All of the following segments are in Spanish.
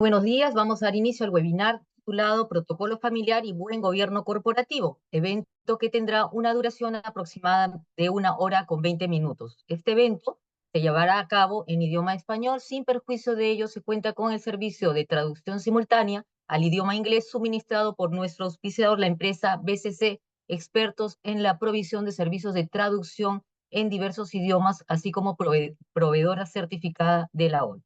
Buenos días, vamos a dar inicio al webinar titulado Protocolo Familiar y Buen Gobierno Corporativo, evento que tendrá una duración aproximada de 1 hora con 20 minutos. Este evento se llevará a cabo en idioma español. Sin perjuicio de ello, se cuenta con el servicio de traducción simultánea al idioma inglés suministrado por nuestro auspiciador, la empresa BCC, expertos en la provisión de servicios de traducción en diversos idiomas, así como proveedora certificada de la ONU.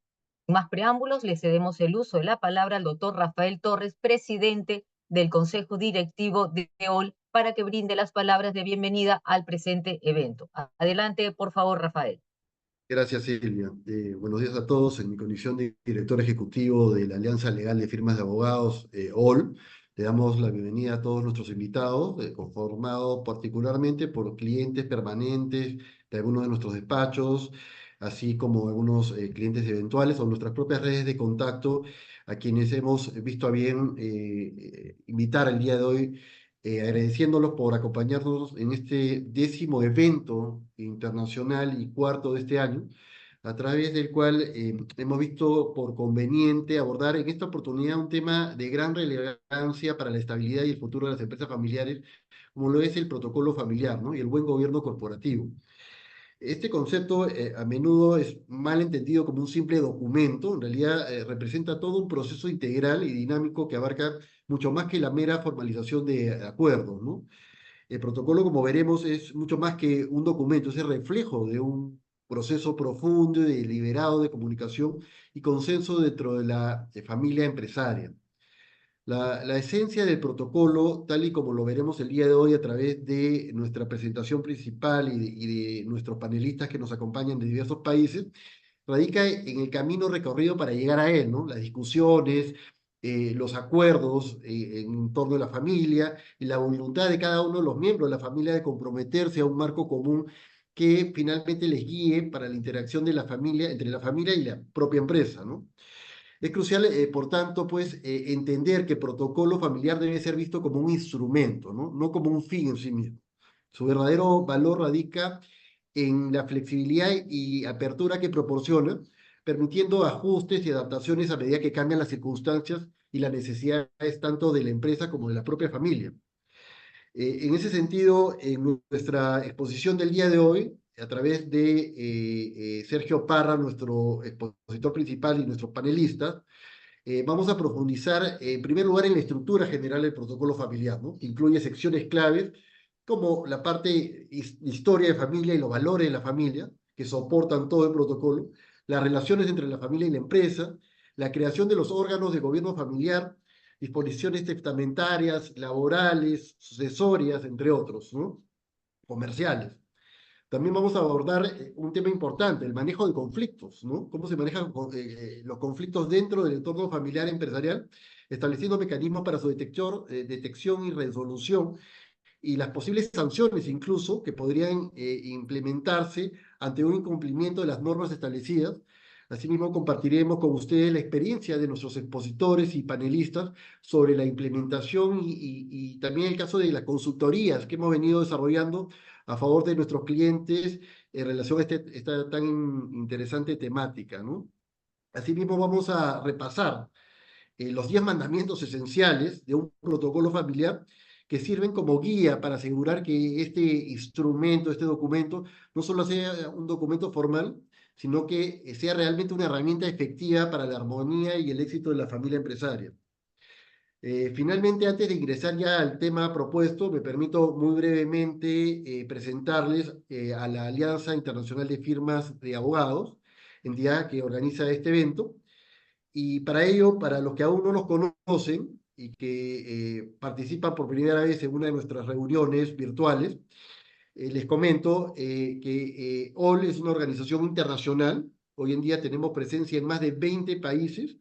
Sin más preámbulos, le cedemos el uso de la palabra al doctor Rafael Torres, presidente del Consejo Directivo de OL, para que brinde las palabras de bienvenida al presente evento. Adelante, por favor, Rafael. Gracias, Silvia. Buenos días a todos. En mi condición de director ejecutivo de la Alianza Legal de Firmas de Abogados, OL, le damos la bienvenida a todos nuestros invitados, conformado particularmente por clientes permanentes de algunos de nuestros despachos, así como algunos clientes eventuales o nuestras propias redes de contacto, a quienes hemos visto a bien invitar el día de hoy, agradeciéndolos por acompañarnos en este 10º evento internacional y cuarto de este año, a través del cual hemos visto por conveniente abordar en esta oportunidad un tema de gran relevancia para la estabilidad y el futuro de las empresas familiares, como lo es el protocolo familiar, ¿no? Y el buen gobierno corporativo. Este concepto a menudo es mal entendido como un simple documento. En realidad representa todo un proceso integral y dinámico que abarca mucho más que la mera formalización de acuerdos, ¿no? El protocolo, como veremos, es mucho más que un documento, es el reflejo de un proceso profundo y deliberado de comunicación y consenso dentro de la familia empresaria. La esencia del protocolo, tal y como lo veremos el día de hoy a través de nuestra presentación principal y de nuestros panelistas que nos acompañan de diversos países, radica en el camino recorrido para llegar a él, ¿no? Las discusiones, los acuerdos en torno a la familia y la voluntad de cada uno de los miembros de la familia de comprometerse a un marco común que finalmente les guíe para la interacción de la familia, entre la familia y la propia empresa, ¿no? Es crucial, por tanto, pues, entender que el protocolo familiar debe ser visto como un instrumento, ¿no? No como un fin en sí mismo. Su verdadero valor radica en la flexibilidad y apertura que proporciona, permitiendo ajustes y adaptaciones a medida que cambian las circunstancias y las necesidades tanto de la empresa como de la propia familia. En ese sentido, en nuestra exposición del día de hoy, a través de Sergio Parra, nuestro expositor principal y nuestros panelistas, vamos a profundizar, en primer lugar, en la estructura general del protocolo familiar, ¿no? Que incluye secciones claves como la parte historia de familia y los valores de la familia, que soportan todo el protocolo, las relaciones entre la familia y la empresa, la creación de los órganos de gobierno familiar, disposiciones testamentarias, laborales, sucesorias, entre otros, ¿no? Comerciales. También vamos a abordar un tema importante, el manejo de conflictos, ¿no? Cómo se manejan los conflictos dentro del entorno familiar empresarial, estableciendo mecanismos para su detección y resolución y las posibles sanciones incluso que podrían implementarse ante un incumplimiento de las normas establecidas. Asimismo, compartiremos con ustedes la experiencia de nuestros expositores y panelistas sobre la implementación y también el caso de las consultorías que hemos venido desarrollando a favor de nuestros clientes en relación a esta tan interesante temática, ¿no? Asimismo, vamos a repasar los 10 mandamientos esenciales de un protocolo familiar que sirven como guía para asegurar que este instrumento, este documento, no solo sea un documento formal, sino que sea realmente una herramienta efectiva para la armonía y el éxito de la familia empresaria. Finalmente, antes de ingresar ya al tema propuesto, me permito muy brevemente presentarles a la Alianza Internacional de Firmas de Abogados, entidad que organiza este evento. Y para ello, para los que aún no nos conocen y que participan por primera vez en una de nuestras reuniones virtuales, les comento que OL es una organización internacional. Hoy en día tenemos presencia en más de 20 países,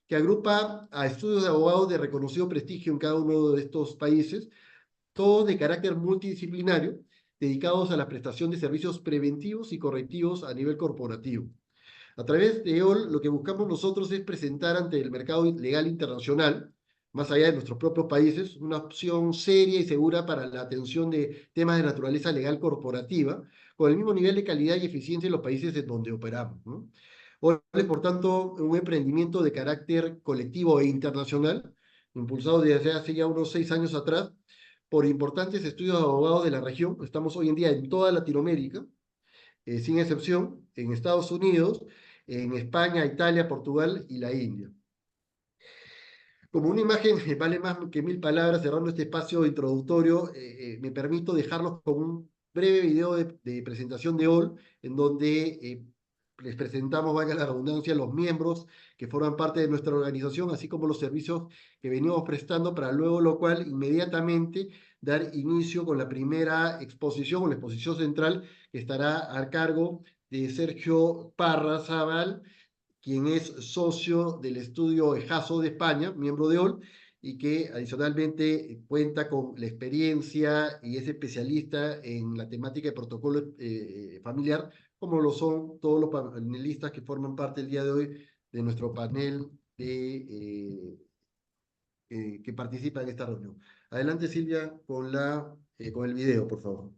que agrupa a estudios de abogados de reconocido prestigio en cada uno de estos países, todos de carácter multidisciplinario, dedicados a la prestación de servicios preventivos y correctivos a nivel corporativo. A través de EOL, lo que buscamos nosotros es presentar ante el mercado legal internacional, más allá de nuestros propios países, una opción seria y segura para la atención de temas de naturaleza legal corporativa, con el mismo nivel de calidad y eficiencia en los países en donde operamos, ¿no? OL es, por tanto, un emprendimiento de carácter colectivo e internacional, impulsado desde hace ya unos 6 años atrás por importantes estudios de abogados de la región. Estamos hoy en día en toda Latinoamérica, sin excepción, en Estados Unidos, en España, Italia, Portugal y la India. Como una imagen vale más que mil palabras, cerrando este espacio introductorio, me permito dejarlos con un breve video de presentación de OL, en donde les presentamos, valga la redundancia, los miembros que forman parte de nuestra organización, así como los servicios que venimos prestando, para luego lo cual inmediatamente dar inicio con la primera exposición, o la exposición central, que estará a cargo de Sergio Parra Zaval, quien es socio del estudio EJASO de España, miembro de OL, y que adicionalmente cuenta con la experiencia y es especialista en la temática de protocolo familiar, como lo son todos los panelistas que forman parte el día de hoy de nuestro panel que participa en esta reunión. Adelante, Silvia, con el video, por favor.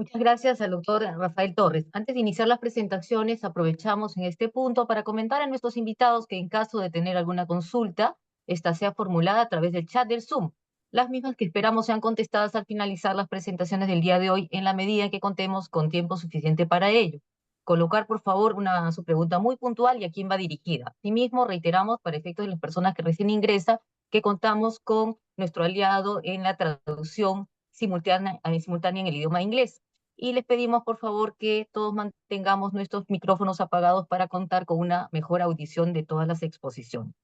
Muchas gracias al doctor Rafael Torres. Antes de iniciar las presentaciones, aprovechamos en este punto para comentar a nuestros invitados que en caso de tener alguna consulta, esta sea formulada a través del chat del Zoom. Las mismas que esperamos sean contestadas al finalizar las presentaciones del día de hoy en la medida en que contemos con tiempo suficiente para ello. Colocar, por favor, su pregunta muy puntual y a quién va dirigida. Asimismo, reiteramos para efectos de las personas que recién ingresan que contamos con nuestro aliado en la traducción simultánea en el idioma inglés. Y les pedimos, por favor, que todos mantengamos nuestros micrófonos apagados para contar con una mejor audición de todas las exposiciones.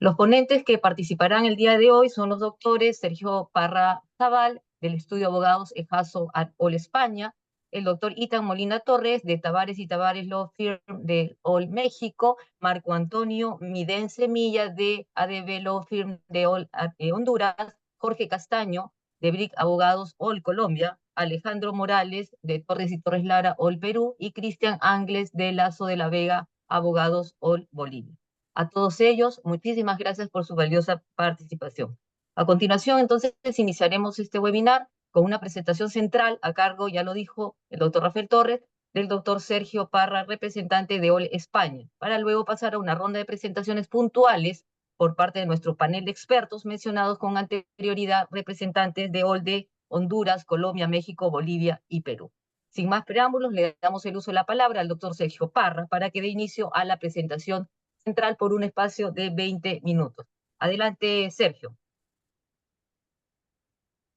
Los ponentes que participarán el día de hoy son los doctores Sergio Parra Zaval, del estudio Abogados EJASO at All España, el doctor Itan Molina Torres, de Tavares y Tavares Law Firm de All México, Marco Antonio Miden Semilla, de ADB Law Firm de All Honduras, Jorge Castaño, de Brick Abogados All Colombia, Alejandro Morales, de Torres y Torres Lara All Perú, y Cristian Angles, de Lazo de la Vega Abogados All Bolivia. A todos ellos, muchísimas gracias por su valiosa participación. A continuación, entonces, iniciaremos este webinar con una presentación central a cargo, ya lo dijo el doctor Rafael Torres, del doctor Sergio Parra, representante de OL España, para luego pasar a una ronda de presentaciones puntuales por parte de nuestro panel de expertos mencionados con anterioridad, representantes de OL de Honduras, Colombia, México, Bolivia y Perú. Sin más preámbulos, le damos el uso de la palabra al doctor Sergio Parra para que dé inicio a la presentación central por un espacio de 20 minutos. Adelante, Sergio.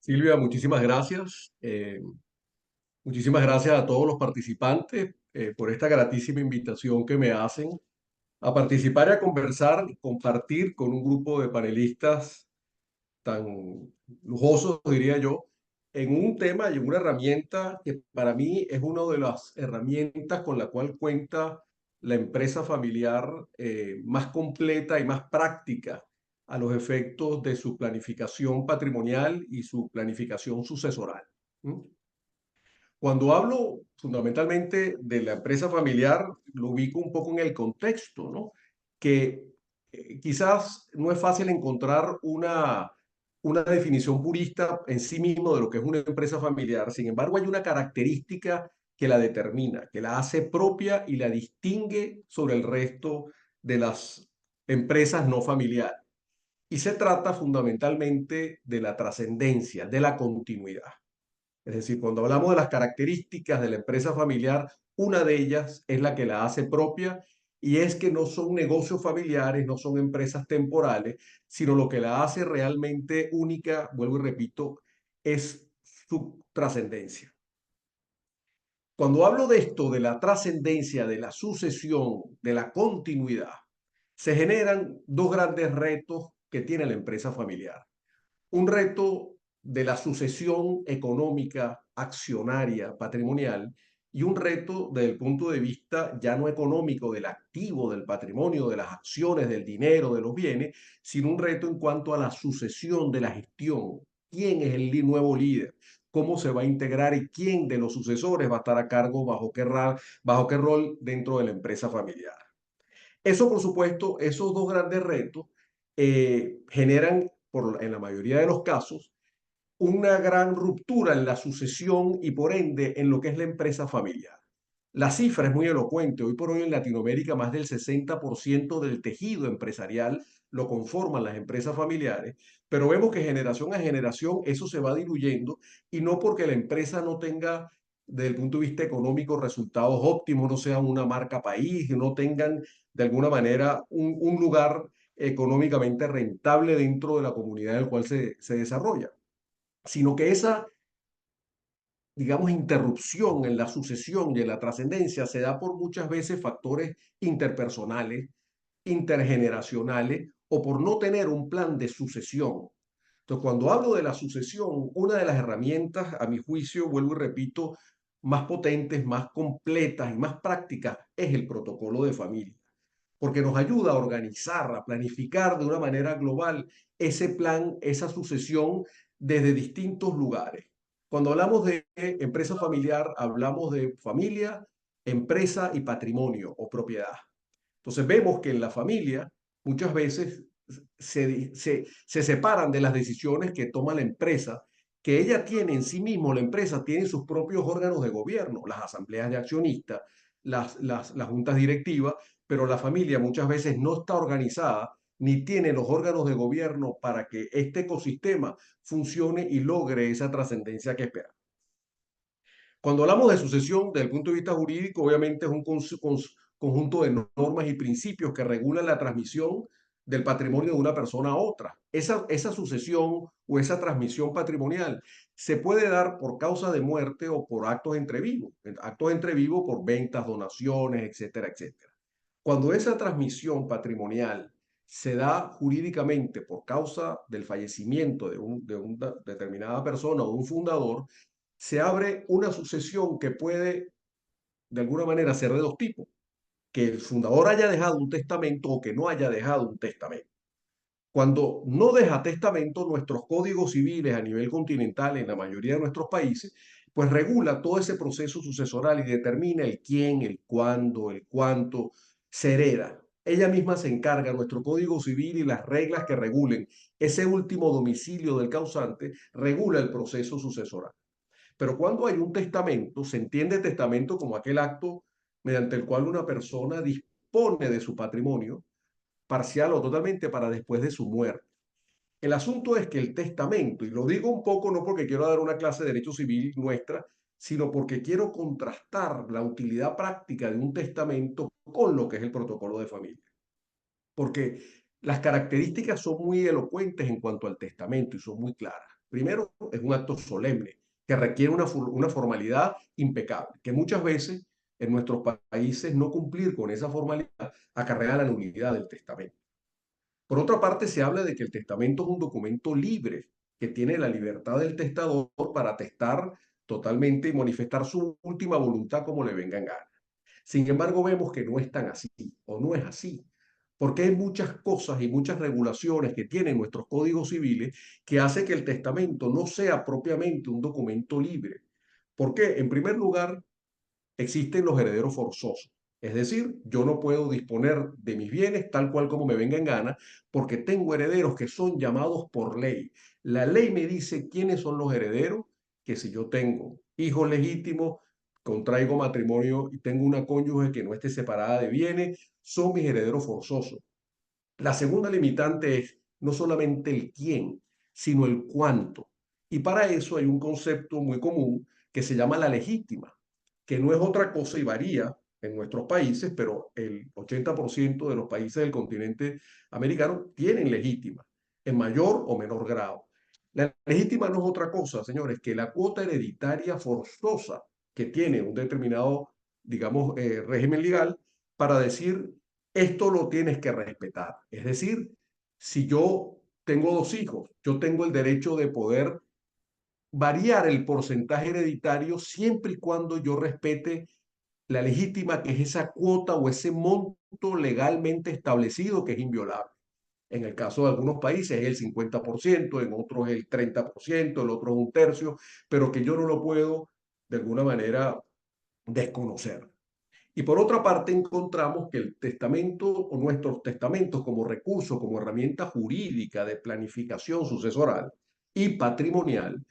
Silvia, muchísimas gracias. Muchísimas gracias a todos los participantes por esta gratísima invitación que me hacen a participar y a conversar y compartir con un grupo de panelistas tan lujosos, diría yo, en un tema y en una herramienta que para mí es una de las herramientas con la cual cuenta la empresa familiar más completa y más práctica a los efectos de su planificación patrimonial y su planificación sucesoral. ¿Mm? Cuando hablo fundamentalmente de la empresa familiar, lo ubico un poco en el contexto, ¿no? Que quizás no es fácil encontrar una definición purista en sí mismo de lo que es una empresa familiar. Sin embargo, hay una característica que la determina, que la hace propia y la distingue sobre el resto de las empresas no familiares. Y se trata fundamentalmente de la trascendencia, de la continuidad. Es decir, cuando hablamos de las características de la empresa familiar, una de ellas es la que la hace propia y es que no son negocios familiares, no son empresas temporales, sino lo que la hace realmente única, vuelvo y repito, es su trascendencia. Cuando hablo de esto, de la trascendencia, de la sucesión, de la continuidad, se generan dos grandes retos que tiene la empresa familiar. Un reto de la sucesión económica, accionaria, patrimonial, y un reto desde el punto de vista ya no económico del activo, del patrimonio, de las acciones, del dinero, de los bienes, sino un reto en cuanto a la sucesión de la gestión. ¿Quién es el nuevo líder? ¿Cómo se va a integrar y quién de los sucesores va a estar a cargo bajo qué rol dentro de la empresa familiar? Eso, por supuesto, esos dos grandes retos generan, en la mayoría de los casos, una gran ruptura en la sucesión y por ende en lo que es la empresa familiar. La cifra es muy elocuente. Hoy por hoy en Latinoamérica más del 60% del tejido empresarial lo conforman las empresas familiares, pero vemos que generación a generación eso se va diluyendo y no porque la empresa no tenga desde el punto de vista económico resultados óptimos, no sean una marca país, no tengan de alguna manera un lugar económicamente rentable dentro de la comunidad en la cual se desarrolla, sino que esa, digamos, interrupción en la sucesión y en la trascendencia se da por muchas veces factores interpersonales, intergeneracionales o por no tener un plan de sucesión. Entonces, cuando hablo de la sucesión, una de las herramientas, a mi juicio, vuelvo y repito, más potentes, más completas y más prácticas es el protocolo de familia, porque nos ayuda a organizar, a planificar de una manera global ese plan, esa sucesión desde distintos lugares. Cuando hablamos de empresa familiar, hablamos de familia, empresa y patrimonio o propiedad. Entonces vemos que en la familia muchas veces se separan de las decisiones que toma la empresa, que ella tiene en sí mismo, la empresa tiene sus propios órganos de gobierno, las asambleas de accionistas, las juntas directivas, pero la familia muchas veces no está organizada ni tiene los órganos de gobierno para que este ecosistema funcione y logre esa trascendencia que espera. Cuando hablamos de sucesión, desde el punto de vista jurídico, obviamente es un conjunto de normas y principios que regulan la transmisión del patrimonio de una persona a otra. Esa sucesión o esa transmisión patrimonial se puede dar por causa de muerte o por actos entre vivos por ventas, donaciones, etcétera, etcétera. Cuando esa transmisión patrimonial se da jurídicamente por causa del fallecimiento de una determinada persona o de un fundador, se abre una sucesión que puede, de alguna manera, ser de dos tipos: que el fundador haya dejado un testamento o que no haya dejado un testamento. Cuando no deja testamento, nuestros códigos civiles a nivel continental, en la mayoría de nuestros países, pues regula todo ese proceso sucesoral y determina el quién, el cuándo, el cuánto se hereda. Ella misma se encarga, nuestro código civil y las reglas que regulen ese último domicilio del causante, regula el proceso sucesoral. Pero cuando hay un testamento, se entiende testamento como aquel acto mediante el cual una persona dispone de su patrimonio, parcial o totalmente, para después de su muerte. El asunto es que el testamento, y lo digo un poco no porque quiero dar una clase de derecho civil nuestra, sino porque quiero contrastar la utilidad práctica de un testamento con lo que es el protocolo de familia. Porque las características son muy elocuentes en cuanto al testamento y son muy claras. Primero, es un acto solemne que requiere una formalidad impecable, que muchas veces en nuestros países no cumplir con esa formalidad acarrea la nulidad del testamento. Por otra parte, se habla de que el testamento es un documento libre, que tiene la libertad del testador para testar totalmente y manifestar su última voluntad como le venga en gana. Sin embargo, vemos que no es tan así, o no es así, porque hay muchas cosas y muchas regulaciones que tienen nuestros códigos civiles que hace que el testamento no sea propiamente un documento libre. ¿Por qué? En primer lugar, existen los herederos forzosos. Es decir, yo no puedo disponer de mis bienes tal cual como me venga en gana, porque tengo herederos que son llamados por ley. La ley me dice quiénes son los herederos, que si yo tengo hijos legítimos, contraigo matrimonio y tengo una cónyuge que no esté separada de bienes, son mis herederos forzosos. La segunda limitante es no solamente el quién, sino el cuánto. Y para eso hay un concepto muy común que se llama la legítima, que no es otra cosa y varía en nuestros países, pero el 80% de los países del continente americano tienen legítima, en mayor o menor grado. La legítima no es otra cosa, señores, que la cuota hereditaria forzosa que tiene un determinado, digamos, régimen legal para decir esto lo tienes que respetar. Es decir, si yo tengo dos hijos, yo tengo el derecho de poder variar el porcentaje hereditario siempre y cuando yo respete la legítima, que es esa cuota o ese monto legalmente establecido que es inviolable. En el caso de algunos países es el 50%, en otros es el 30%, el otro es un tercio, pero que yo no lo puedo de alguna manera desconocer. Y por otra parte, encontramos que el testamento o nuestros testamentos como recurso, como herramienta jurídica de planificación sucesoral y patrimonial,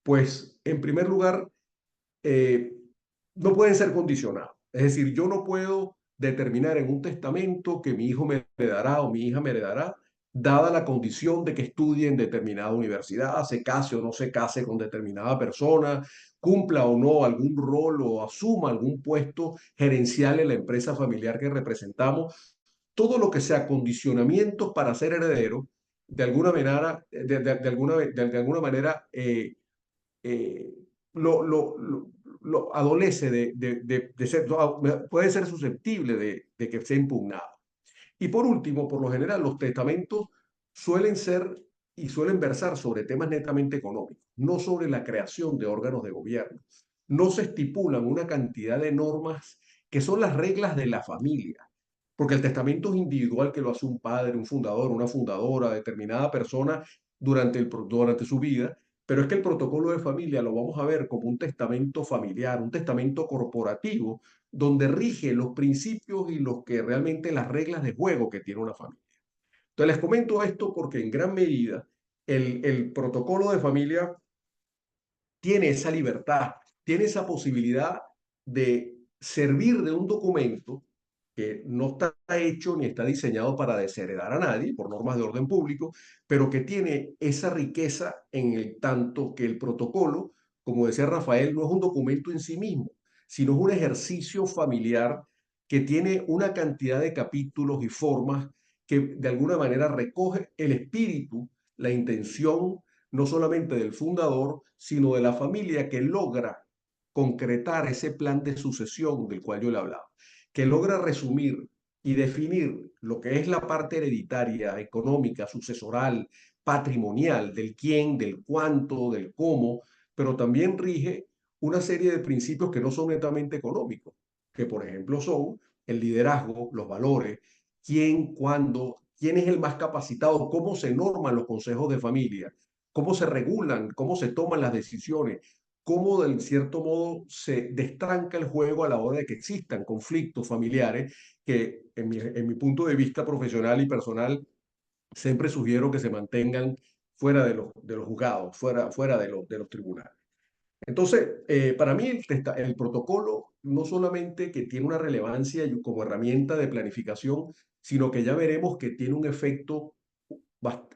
pues en primer lugar, eh, no pueden ser condicionados. Es decir, yo no puedo determinar en un testamento que mi hijo me heredará o mi hija me heredará, dada la condición de que estudie en determinada universidad, se case o no se case con determinada persona, cumpla o no algún rol o asuma algún puesto gerencial en la empresa familiar que representamos. Todo lo que sea condicionamientos para ser heredero, de alguna manera, de alguna manera eh, lo, lo, lo adolece de ser, puede ser susceptible de que sea impugnado. Y por último, por lo general, los testamentos suelen ser y suelen versar sobre temas netamente económicos, no sobre la creación de órganos de gobierno. No se estipulan una cantidad de normas que son las reglas de la familia, porque el testamento es individual, que lo hace un padre, un fundador, una fundadora, determinada persona durante su vida, pero es que el protocolo de familia lo vamos a ver como un testamento familiar, un testamento corporativo, donde rige los principios y los que realmente las reglas de juego que tiene una familia. Entonces les comento esto porque en gran medida el protocolo de familia tiene esa libertad, tiene esa posibilidad de servir de un documento que no está hecho ni está diseñado para desheredar a nadie por normas de orden público, pero que tiene esa riqueza en el tanto que el protocolo, como decía Rafael, no es un documento en sí mismo, sino es un ejercicio familiar que tiene una cantidad de capítulos y formas que de alguna manera recoge el espíritu, la intención, no solamente del fundador, sino de la familia que logra concretar ese plan de sucesión del cual yo le hablaba, que logra resumir y definir lo que es la parte hereditaria, económica, sucesoral, patrimonial, del quién, del cuánto, del cómo, pero también rige una serie de principios que no son netamente económicos, que por ejemplo son el liderazgo, los valores, quién, cuándo, quién es el más capacitado, cómo se norman los consejos de familia, cómo se regulan, cómo se toman las decisiones, cómo de cierto modo se destranca el juego a la hora de que existan conflictos familiares que en mi punto de vista profesional y personal siempre sugiero que se mantengan fuera de los juzgados, fuera de los tribunales. Entonces, para mí el protocolo no solamente que tiene una relevancia como herramienta de planificación, sino que ya veremos que tiene un efecto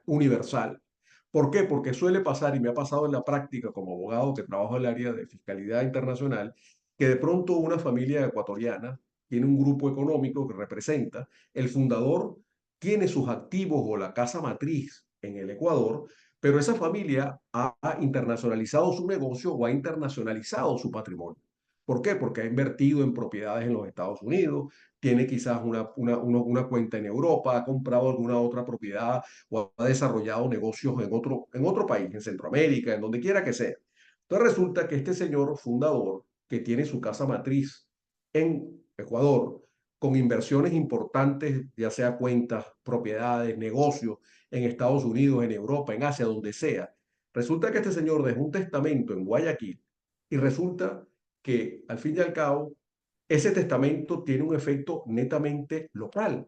universal. ¿Por qué? Porque suele pasar, y me ha pasado en la práctica como abogado que trabajo en el área de fiscalidad internacional, que de pronto una familia ecuatoriana tiene un grupo económico que representa, el fundador tiene sus activos o la casa matriz en el Ecuador, pero esa familia ha internacionalizado su negocio o ha internacionalizado su patrimonio. ¿Por qué? Porque ha invertido en propiedades en los Estados Unidos, tiene quizás una cuenta en Europa, ha comprado alguna otra propiedad o ha desarrollado negocios en otro país, en Centroamérica, en donde quiera que sea. Entonces resulta que este señor fundador, que tiene su casa matriz en Ecuador, con inversiones importantes, ya sea cuentas, propiedades, negocios en Estados Unidos, en Europa, en Asia, donde sea, resulta que este señor dejó un testamento en Guayaquil y resulta que al fin y al cabo ese testamento tiene un efecto netamente local,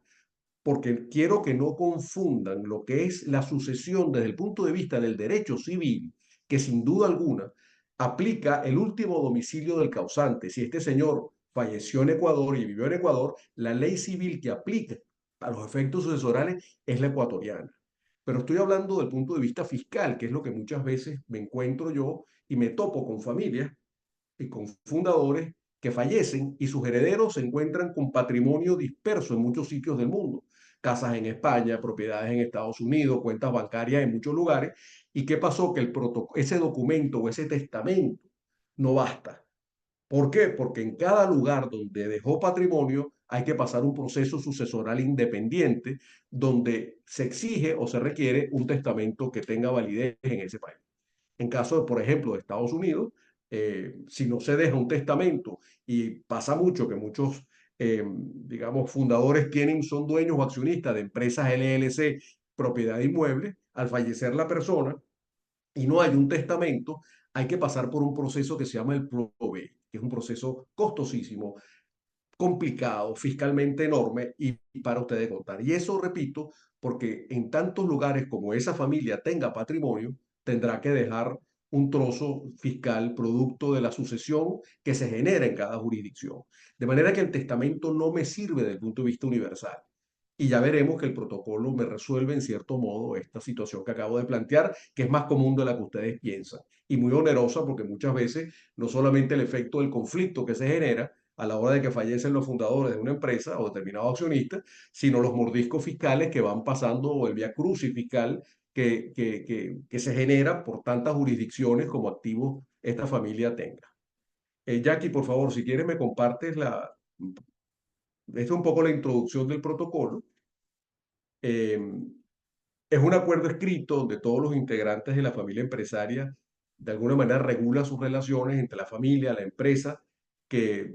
porque quiero que no confundan lo que es la sucesión desde el punto de vista del derecho civil, que sin duda alguna aplica el último domicilio del causante. Si este señor falleció en Ecuador y vivió en Ecuador, la ley civil que aplica a los efectos sucesorales es la ecuatoriana. Pero estoy hablando del punto de vista fiscal, que es lo que muchas veces me encuentro yo y me topo con familias y con fundadores que fallecen y sus herederos se encuentran con patrimonio disperso en muchos sitios del mundo. Casas en España, propiedades en Estados Unidos, cuentas bancarias en muchos lugares. ¿Y qué pasó? Que ese documento o ese testamento no basta. ¿Por qué? Porque en cada lugar donde dejó patrimonio hay que pasar un proceso sucesoral independiente donde se exige o se requiere un testamento que tenga validez en ese país. En caso, por ejemplo, de Estados Unidos, si no se deja un testamento y pasa mucho que muchos, digamos, fundadores son dueños o accionistas de empresas LLC, propiedad de inmuebles, al fallecer la persona y no hay un testamento, hay que pasar por un proceso que se llama el probate, que es un proceso costosísimo, complicado, fiscalmente enorme y para ustedes contar. Y eso, repito, porque en tantos lugares como esa familia tenga patrimonio, tendrá que dejar un trozo fiscal producto de la sucesión que se genera en cada jurisdicción. De manera que el testamento no me sirve desde el punto de vista universal. Y ya veremos que el protocolo me resuelve en cierto modo esta situación que acabo de plantear, que es más común de la que ustedes piensan y muy onerosa porque muchas veces no solamente el efecto del conflicto que se genera, a la hora de que fallecen los fundadores de una empresa o determinados accionistas, sino los mordiscos fiscales que van pasando o el vía crucis fiscal que se genera por tantas jurisdicciones como activos esta familia tenga. Jackie, por favor, si quieres me compartes esta es un poco la introducción del protocolo. Eh, es un acuerdo escrito donde todos los integrantes de la familia empresaria de alguna manera regulan sus relaciones entre la familia, la empresa, que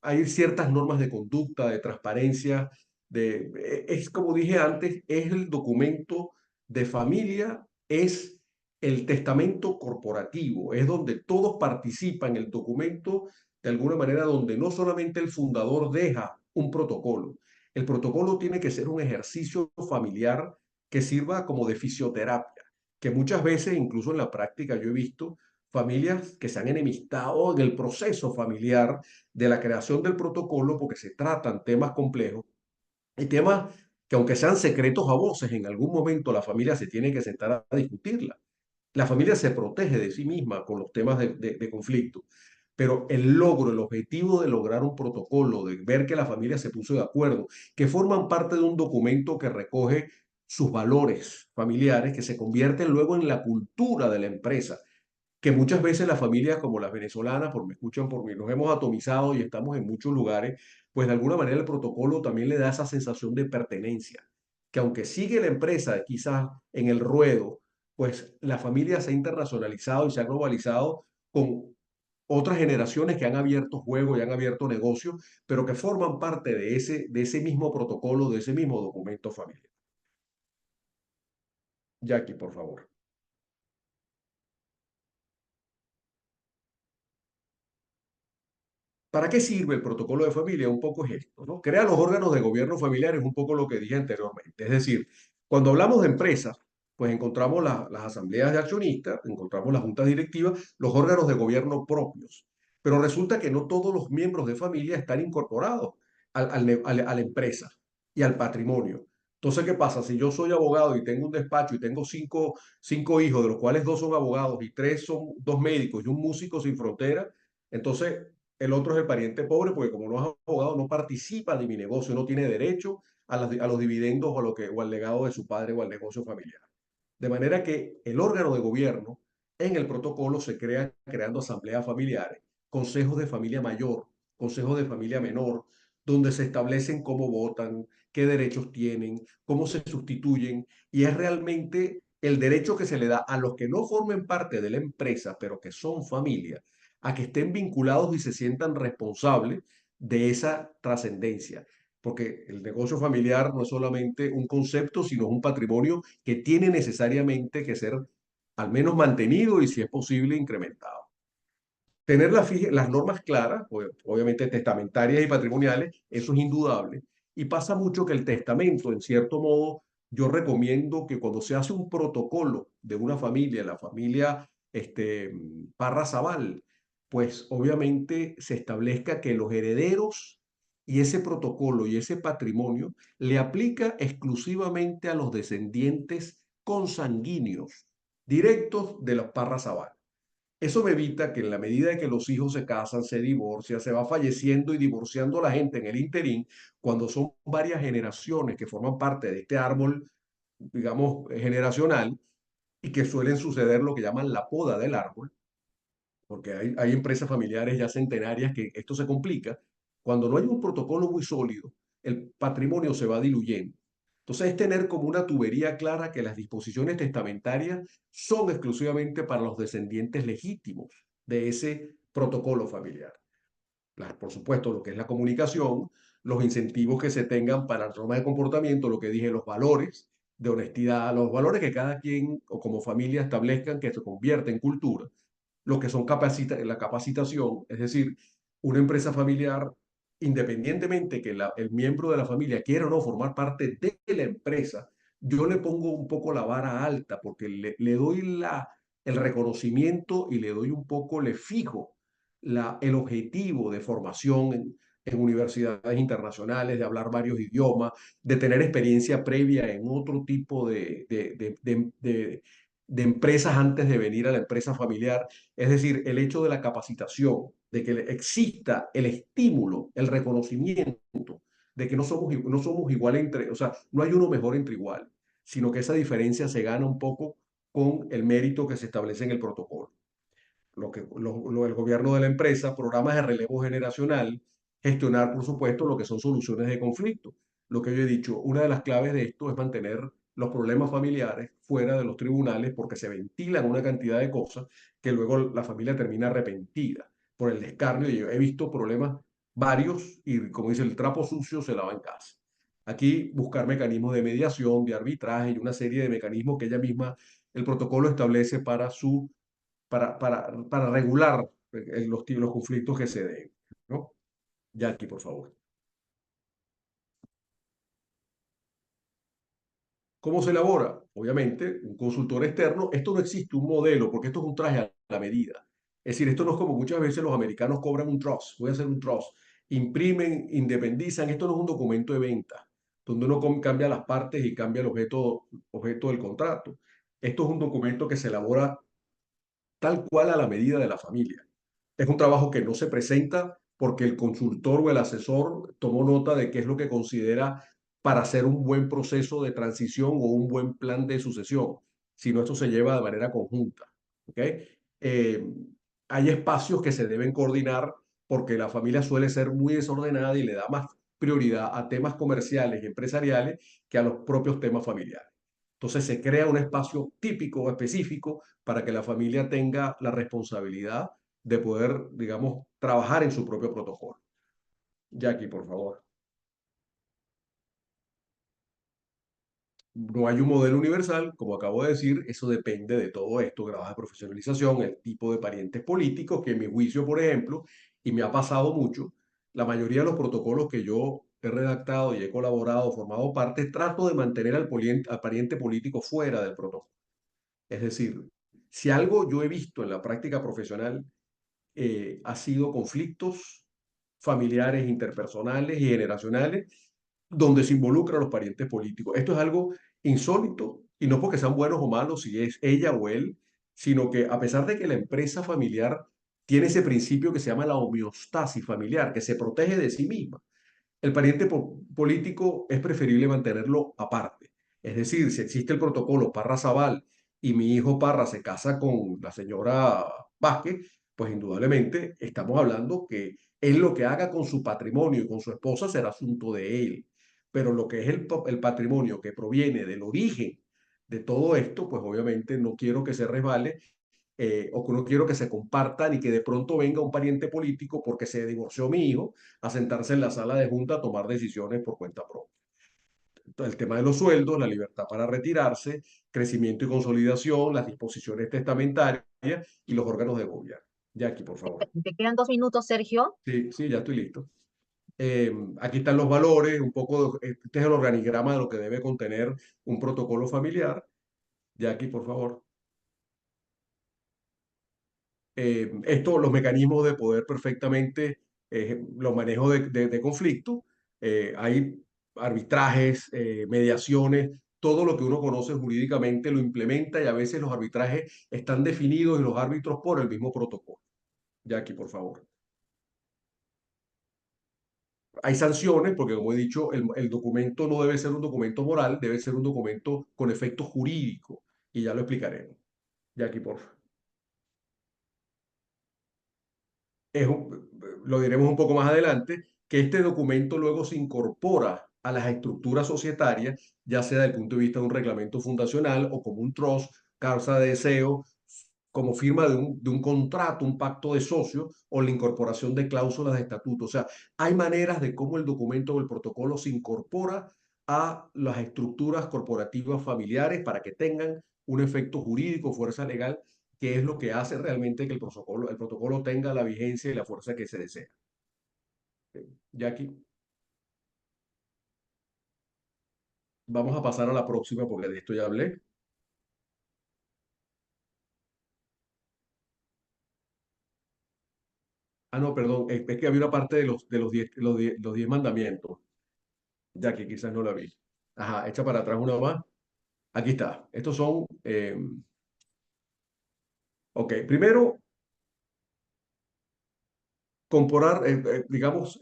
hay ciertas normas de conducta, de transparencia, es como dije antes, es el documento de familia, es el testamento corporativo, es donde todos participan, el documento de alguna manera donde no solamente el fundador deja un protocolo, el protocolo tiene que ser un ejercicio familiar que sirva como de fisioterapia, que muchas veces, incluso en la práctica, yo he visto familias que se han enemistado en el proceso familiar de la creación del protocolo porque se tratan temas complejos y temas que aunque sean secretos a voces, en algún momento la familia se tiene que sentar a discutirla. La familia se protege de sí misma con los temas de conflicto, pero el logro, el objetivo de lograr un protocolo, de ver que la familia se puso de acuerdo, que forman parte de un documento que recoge sus valores familiares, que se convierten luego en la cultura de la empresa, que muchas veces las familias como las venezolanas, por me escuchan por mí, nos hemos atomizado y estamos en muchos lugares, pues de alguna manera el protocolo también le da esa sensación de pertenencia, que aunque sigue la empresa quizás en el ruedo, pues la familia se ha internacionalizado y se ha globalizado con otras generaciones que han abierto juegos y han abierto negocios, pero que forman parte de ese mismo protocolo, de ese mismo documento familiar. Jackie, por favor. ¿Para qué sirve el protocolo de familia? Un poco es esto, ¿no? Crea los órganos de gobierno familiares, un poco lo que dije anteriormente. Es decir, cuando hablamos de empresas, pues encontramos las asambleas de accionistas, encontramos las juntas directivas, los órganos de gobierno propios. Pero resulta que no todos los miembros de familia están incorporados a la empresa y al patrimonio. Entonces, ¿qué pasa? Si yo soy abogado y tengo un despacho y tengo cinco hijos, de los cuales dos son abogados y tres son dos médicos y un músico sin frontera, entonces el otro es el pariente pobre porque como no es abogado no participa de mi negocio, no tiene derecho a los dividendos o al legado de su padre o al negocio familiar. De manera que el órgano de gobierno en el protocolo se crea creando asambleas familiares, consejos de familia mayor, consejos de familia menor, donde se establecen cómo votan, qué derechos tienen, cómo se sustituyen, y es realmente el derecho que se le da a los que no formen parte de la empresa, pero que son familia, a que estén vinculados y se sientan responsables de esa trascendencia. Porque el negocio familiar no es solamente un concepto, sino un patrimonio que tiene necesariamente que ser al menos mantenido y, si es posible, incrementado. Tener las normas claras, obviamente testamentarias y patrimoniales, eso es indudable. Y pasa mucho que el testamento, en cierto modo, yo recomiendo que cuando se hace un protocolo de una familia, la familia Parra Zabal, pues obviamente se establezca que los herederos y ese protocolo y ese patrimonio le aplica exclusivamente a los descendientes consanguíneos directos de los Parra Zabal. Eso me evita que en la medida de que los hijos se casan, se divorcian, se va falleciendo y divorciando la gente en el interín, cuando son varias generaciones que forman parte de este árbol, digamos, generacional, y que suelen suceder lo que llaman la poda del árbol, porque hay empresas familiares ya centenarias que esto se complica. Cuando no hay un protocolo muy sólido, el patrimonio se va diluyendo. Entonces es tener como una tubería clara que las disposiciones testamentarias son exclusivamente para los descendientes legítimos de ese protocolo familiar. Por supuesto, lo que es la comunicación, los incentivos que se tengan para las normas de comportamiento, lo que dije, los valores de honestidad, los valores que cada quien o como familia establezcan que se convierte en cultura, lo que son la capacitación, es decir, una empresa familiar, independientemente que el miembro de la familia quiera o no formar parte de la empresa, yo le pongo un poco la vara alta porque le doy el reconocimiento y le doy un poco, le fijo el objetivo de formación en universidades internacionales, de hablar varios idiomas, de tener experiencia previa en otro tipo de empresas antes de venir a la empresa familiar. Es decir, el hecho de la capacitación, de que exista el estímulo, el reconocimiento de que no somos iguales o sea, no hay uno mejor entre igual, sino que esa diferencia se gana un poco con el mérito que se establece en el protocolo. El gobierno de la empresa, programas de relevo generacional, gestionar, por supuesto, lo que son soluciones de conflicto. Lo que yo he dicho, una de las claves de esto es mantener los problemas familiares fuera de los tribunales porque se ventilan una cantidad de cosas que luego la familia termina arrepentida por el descarnio. Yo he visto problemas varios y, como dice, el trapo sucio se lava en casa. Aquí buscar mecanismos de mediación, de arbitraje y una serie de mecanismos que ella misma, el protocolo establece para regular los conflictos que se den, ¿no? Jackie, por favor. ¿Cómo se elabora? Obviamente, un consultor externo. Esto no existe un modelo, porque esto es un traje a la medida. Es decir, esto no es como muchas veces los americanos cobran un trust. Voy a hacer un trust. Imprimen, independizan. Esto no es un documento de venta, donde uno cambia las partes y cambia el objeto del contrato. Esto es un documento que se elabora tal cual a la medida de la familia. Es un trabajo que no se presenta porque el consultor o el asesor tomó nota de qué es lo que considera para hacer un buen proceso de transición o un buen plan de sucesión, sino esto se lleva de manera conjunta. ¿Ok? Eh, Hay espacios que se deben coordinar porque la familia suele ser muy desordenada y le da más prioridad a temas comerciales y empresariales que a los propios temas familiares. Entonces se crea un espacio típico o específico para que la familia tenga la responsabilidad de poder, digamos, trabajar en su propio protocolo. Jackie, por favor. No hay un modelo universal, como acabo de decir, eso depende de todo esto, grados de profesionalización, el tipo de parientes políticos, que en mi juicio, por ejemplo, y me ha pasado mucho, la mayoría de los protocolos que yo he redactado y he colaborado, formado parte, trato de mantener al pariente político fuera del protocolo. Es decir, si algo yo he visto en la práctica profesional ha sido conflictos familiares, interpersonales y generacionales, donde se involucran los parientes políticos. Esto es algo insólito y no porque sean buenos o malos, si es ella o él, sino que a pesar de que la empresa familiar tiene ese principio que se llama la homeostasis familiar, que se protege de sí misma, el pariente político es preferible mantenerlo aparte. Es decir, si existe el protocolo Parra-Zabal y mi hijo Parra se casa con la señora Vázquez, pues indudablemente estamos hablando que él lo que haga con su patrimonio y con su esposa será asunto de él. Pero lo que es el patrimonio que proviene del origen de todo esto, pues obviamente no quiero que se resbale o que no quiero que se compartan y que de pronto venga un pariente político porque se divorció mi hijo a sentarse en la sala de junta a tomar decisiones por cuenta propia. El tema de los sueldos, la libertad para retirarse, crecimiento y consolidación, las disposiciones testamentarias y los órganos de gobierno. Jackie, por favor. Te quedan 2 minutos, Sergio. Sí, sí, ya estoy listo. Aquí están los valores, un poco, este es el organigrama de lo que debe contener un protocolo familiar. Jackie, por favor. Esto, los mecanismos de poder perfectamente, los manejos de conflicto, hay arbitrajes, mediaciones, todo lo que uno conoce jurídicamente lo implementa y a veces los arbitrajes están definidos y los árbitros por el mismo protocolo. Jackie, por favor. Hay sanciones, porque como he dicho, el documento no debe ser un documento moral, debe ser un documento con efecto jurídico y ya lo explicaremos. Jackie, por favor. Lo diremos un poco más adelante, que este documento luego se incorpora a las estructuras societarias, ya sea desde el punto de vista de un reglamento fundacional o como un trust, causa de deseo, como firma de un contrato, un pacto de socios o la incorporación de cláusulas de estatuto. O sea, hay maneras de cómo el documento o el protocolo se incorpora a las estructuras corporativas familiares para que tengan un efecto jurídico, fuerza legal que es lo que hace realmente que el protocolo tenga la vigencia y la fuerza que se desea. Jackie, vamos a pasar a la próxima porque de esto ya hablé. Ah, no, perdón, es que había una parte de los 10 mandamientos. Jackie, quizás no la vi. Ajá, echa para atrás una más. Aquí está. Estos son, ok, primero, comparar, digamos,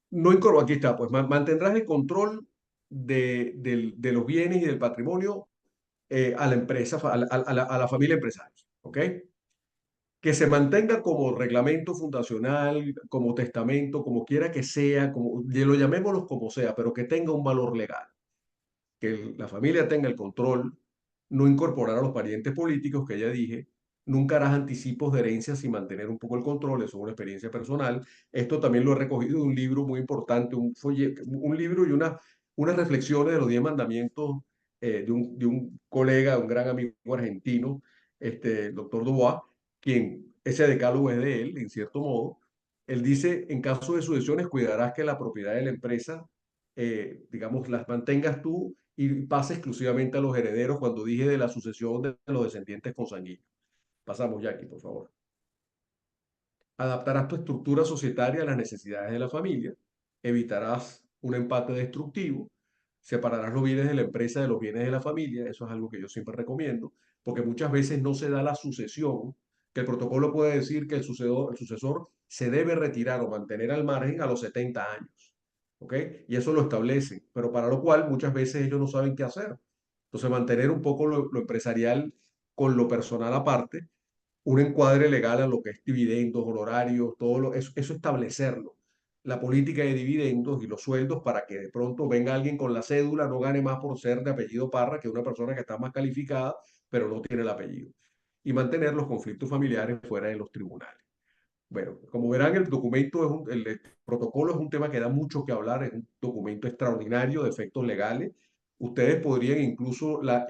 no incorporar, aquí está, pues mantendrás el control de los bienes y del patrimonio a la empresa, a la familia empresaria, ¿ok? Que se mantenga como reglamento fundacional, como testamento, como quiera que sea, como, lo llamémoslo como sea, pero que tenga un valor legal, que la familia tenga el control, no incorporar a los parientes políticos, que ya dije, nunca harás anticipos de herencias sin mantener un poco el control, eso es una experiencia personal. Esto también lo he recogido de un libro muy importante, un libro y unas reflexiones de los 10 mandamientos de un colega, un gran amigo argentino, el doctor Dubois, quien ese decálogo es de él, en cierto modo. Él dice, en caso de sucesiones, cuidarás que la propiedad de la empresa digamos, las mantengas tú y pase exclusivamente a los herederos cuando dije de la sucesión de los descendientes consanguíneos. Pasamos, Jackie, por favor. Adaptarás tu estructura societaria a las necesidades de la familia, evitarás un empate destructivo, separarás los bienes de la empresa de los bienes de la familia, eso es algo que yo siempre recomiendo, porque muchas veces no se da la sucesión, que el protocolo puede decir que el sucesor se debe retirar o mantener al margen a los 70 años, ¿ok? Y eso lo establece, pero para lo cual muchas veces ellos no saben qué hacer. Entonces, mantener un poco lo empresarial con lo personal aparte, un encuadre legal a lo que es dividendos, honorarios, eso establecerlo. La política de dividendos y los sueldos para que de pronto venga alguien con la cédula, no gane más por ser de apellido Parra que una persona que está más calificada, pero no tiene el apellido. Y mantener los conflictos familiares fuera de los tribunales. Bueno, como verán, el protocolo es un tema que da mucho que hablar, es un documento extraordinario de efectos legales. Ustedes podrían incluso, la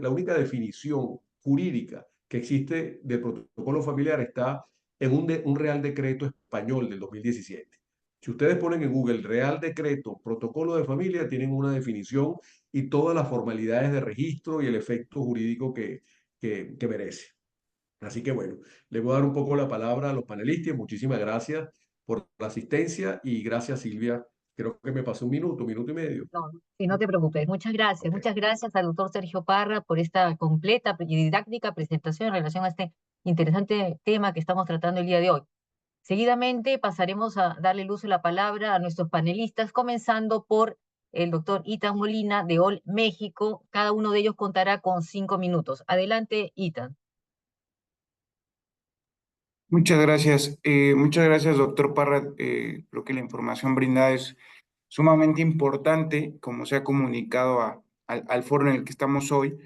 única definición jurídica que existe del protocolo familiar está en un Real Decreto español del 2017. Si ustedes ponen en Google Real Decreto, Protocolo de Familia, tienen una definición y todas las formalidades de registro y el efecto jurídico que merece. Así que bueno, le voy a dar un poco la palabra a los panelistas. Muchísimas gracias por la asistencia y gracias, Silvia. Creo que me pasé un minuto y medio. No, sí, no te preocupes. Muchas gracias. Ok. Muchas gracias al doctor Sergio Parra por esta completa y didáctica presentación en relación a este interesante tema que estamos tratando el día de hoy. Seguidamente pasaremos a darle luz a la palabra a nuestros panelistas, comenzando por el doctor Itan Molina de OL México. Cada uno de ellos contará con 5 minutos. Adelante, Itan. Muchas gracias, doctor Parra. Creo que la información brindada es sumamente importante, como se ha comunicado al foro en el que estamos hoy.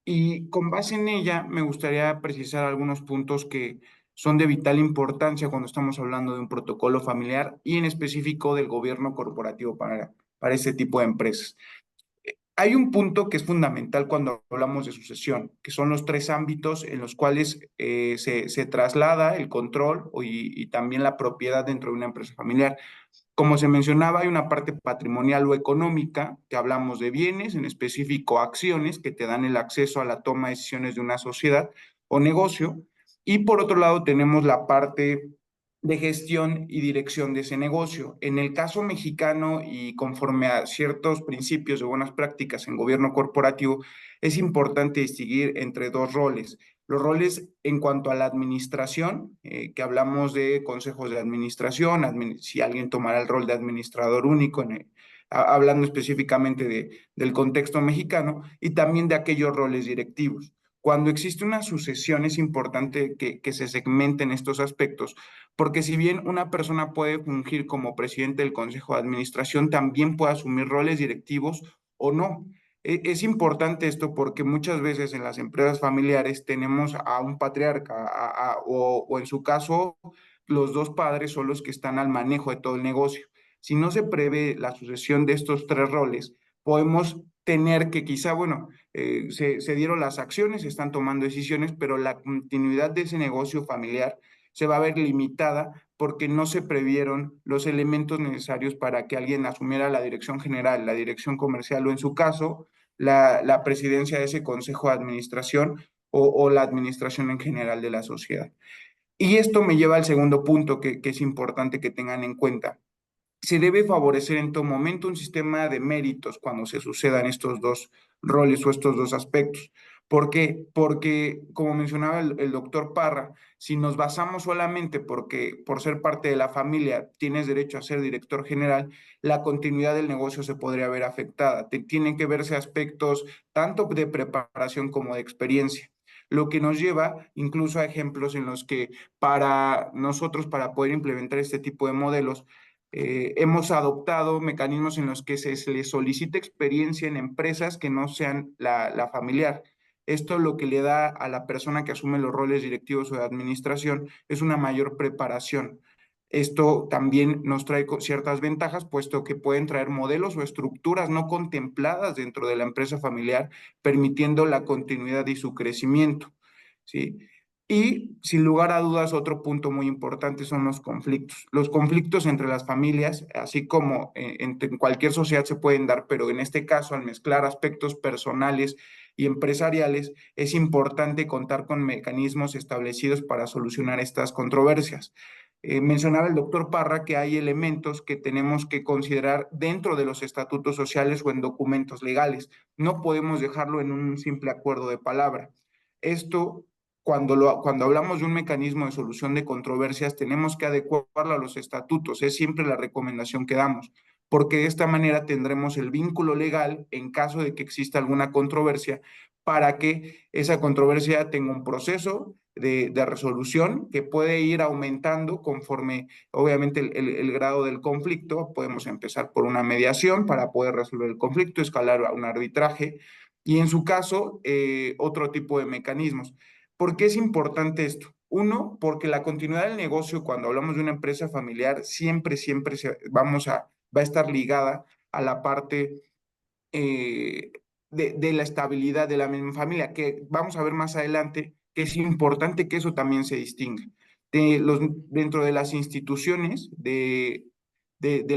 Y con base en ella, me gustaría precisar algunos puntos que son de vital importancia cuando estamos hablando de un protocolo familiar y en específico del gobierno corporativo para este tipo de empresas. Hay un punto que es fundamental cuando hablamos de sucesión, que son los tres ámbitos en los cuales se traslada el control y también la propiedad dentro de una empresa familiar. Como se mencionaba, hay una parte patrimonial o económica, que hablamos de bienes, en específico acciones, que te dan el acceso a la toma de decisiones de una sociedad o negocio. Y por otro lado tenemos la parte de gestión y dirección de ese negocio. En el caso mexicano y conforme a ciertos principios de buenas prácticas en gobierno corporativo, es importante distinguir entre dos roles. Los roles en cuanto a la administración, que hablamos de consejos de administración, si alguien tomara el rol de administrador único, hablando específicamente del contexto mexicano, y también de aquellos roles directivos. Cuando existe una sucesión es importante que se segmenten estos aspectos, porque si bien una persona puede fungir como presidente del consejo de administración, también puede asumir roles directivos o no. Es importante esto porque muchas veces en las empresas familiares tenemos a un patriarca o en su caso los dos padres son los que están al manejo de todo el negocio. Si no se prevé la sucesión de estos tres roles, podemos tener que quizá, bueno, se dieron las acciones, se están tomando decisiones, pero la continuidad de ese negocio familiar se va a ver limitada porque no se previeron los elementos necesarios para que alguien asumiera la dirección general, la dirección comercial o en su caso, la presidencia de ese consejo de administración o la administración en general de la sociedad. Y esto me lleva al segundo punto que es importante que tengan en cuenta. Se debe favorecer en todo momento un sistema de méritos cuando se sucedan estos dos roles o estos dos aspectos. ¿Por qué? Porque, como mencionaba el doctor Parra, si nos basamos solamente porque por ser parte de la familia tienes derecho a ser director general, la continuidad del negocio se podría ver afectada. Tienen que verse aspectos tanto de preparación como de experiencia, lo que nos lleva incluso a ejemplos en los que para nosotros, para poder implementar este tipo de modelos, hemos adoptado mecanismos en los que se les solicita experiencia en empresas que no sean la familiar. Esto lo que le da a la persona que asume los roles directivos o de administración es una mayor preparación. Esto también nos trae ciertas ventajas, puesto que pueden traer modelos o estructuras no contempladas dentro de la empresa familiar, permitiendo la continuidad y su crecimiento, ¿sí? Y sin lugar a dudas, otro punto muy importante son los conflictos. Los conflictos entre las familias, así como en cualquier sociedad se pueden dar, pero en este caso, al mezclar aspectos personales y empresariales, es importante contar con mecanismos establecidos para solucionar estas controversias. Mencionaba el doctor Parra que hay elementos que tenemos que considerar dentro de los estatutos sociales o en documentos legales. No podemos dejarlo en un simple acuerdo de palabra. Esto cuando hablamos de un mecanismo de solución de controversias, tenemos que adecuarlo a los estatutos, es siempre la recomendación que damos, porque de esta manera tendremos el vínculo legal en caso de que exista alguna controversia, para que esa controversia tenga un proceso de resolución que puede ir aumentando conforme, obviamente, el grado del conflicto. Podemos empezar por una mediación para poder resolver el conflicto, escalar a un arbitraje y, en su caso, otro tipo de mecanismos. ¿Por qué es importante esto? Uno, porque la continuidad del negocio, cuando hablamos de una empresa familiar, siempre va a estar ligada a la parte de la estabilidad de la misma familia, que vamos a ver más adelante que es importante que eso también se distinga. Dentro de las instituciones del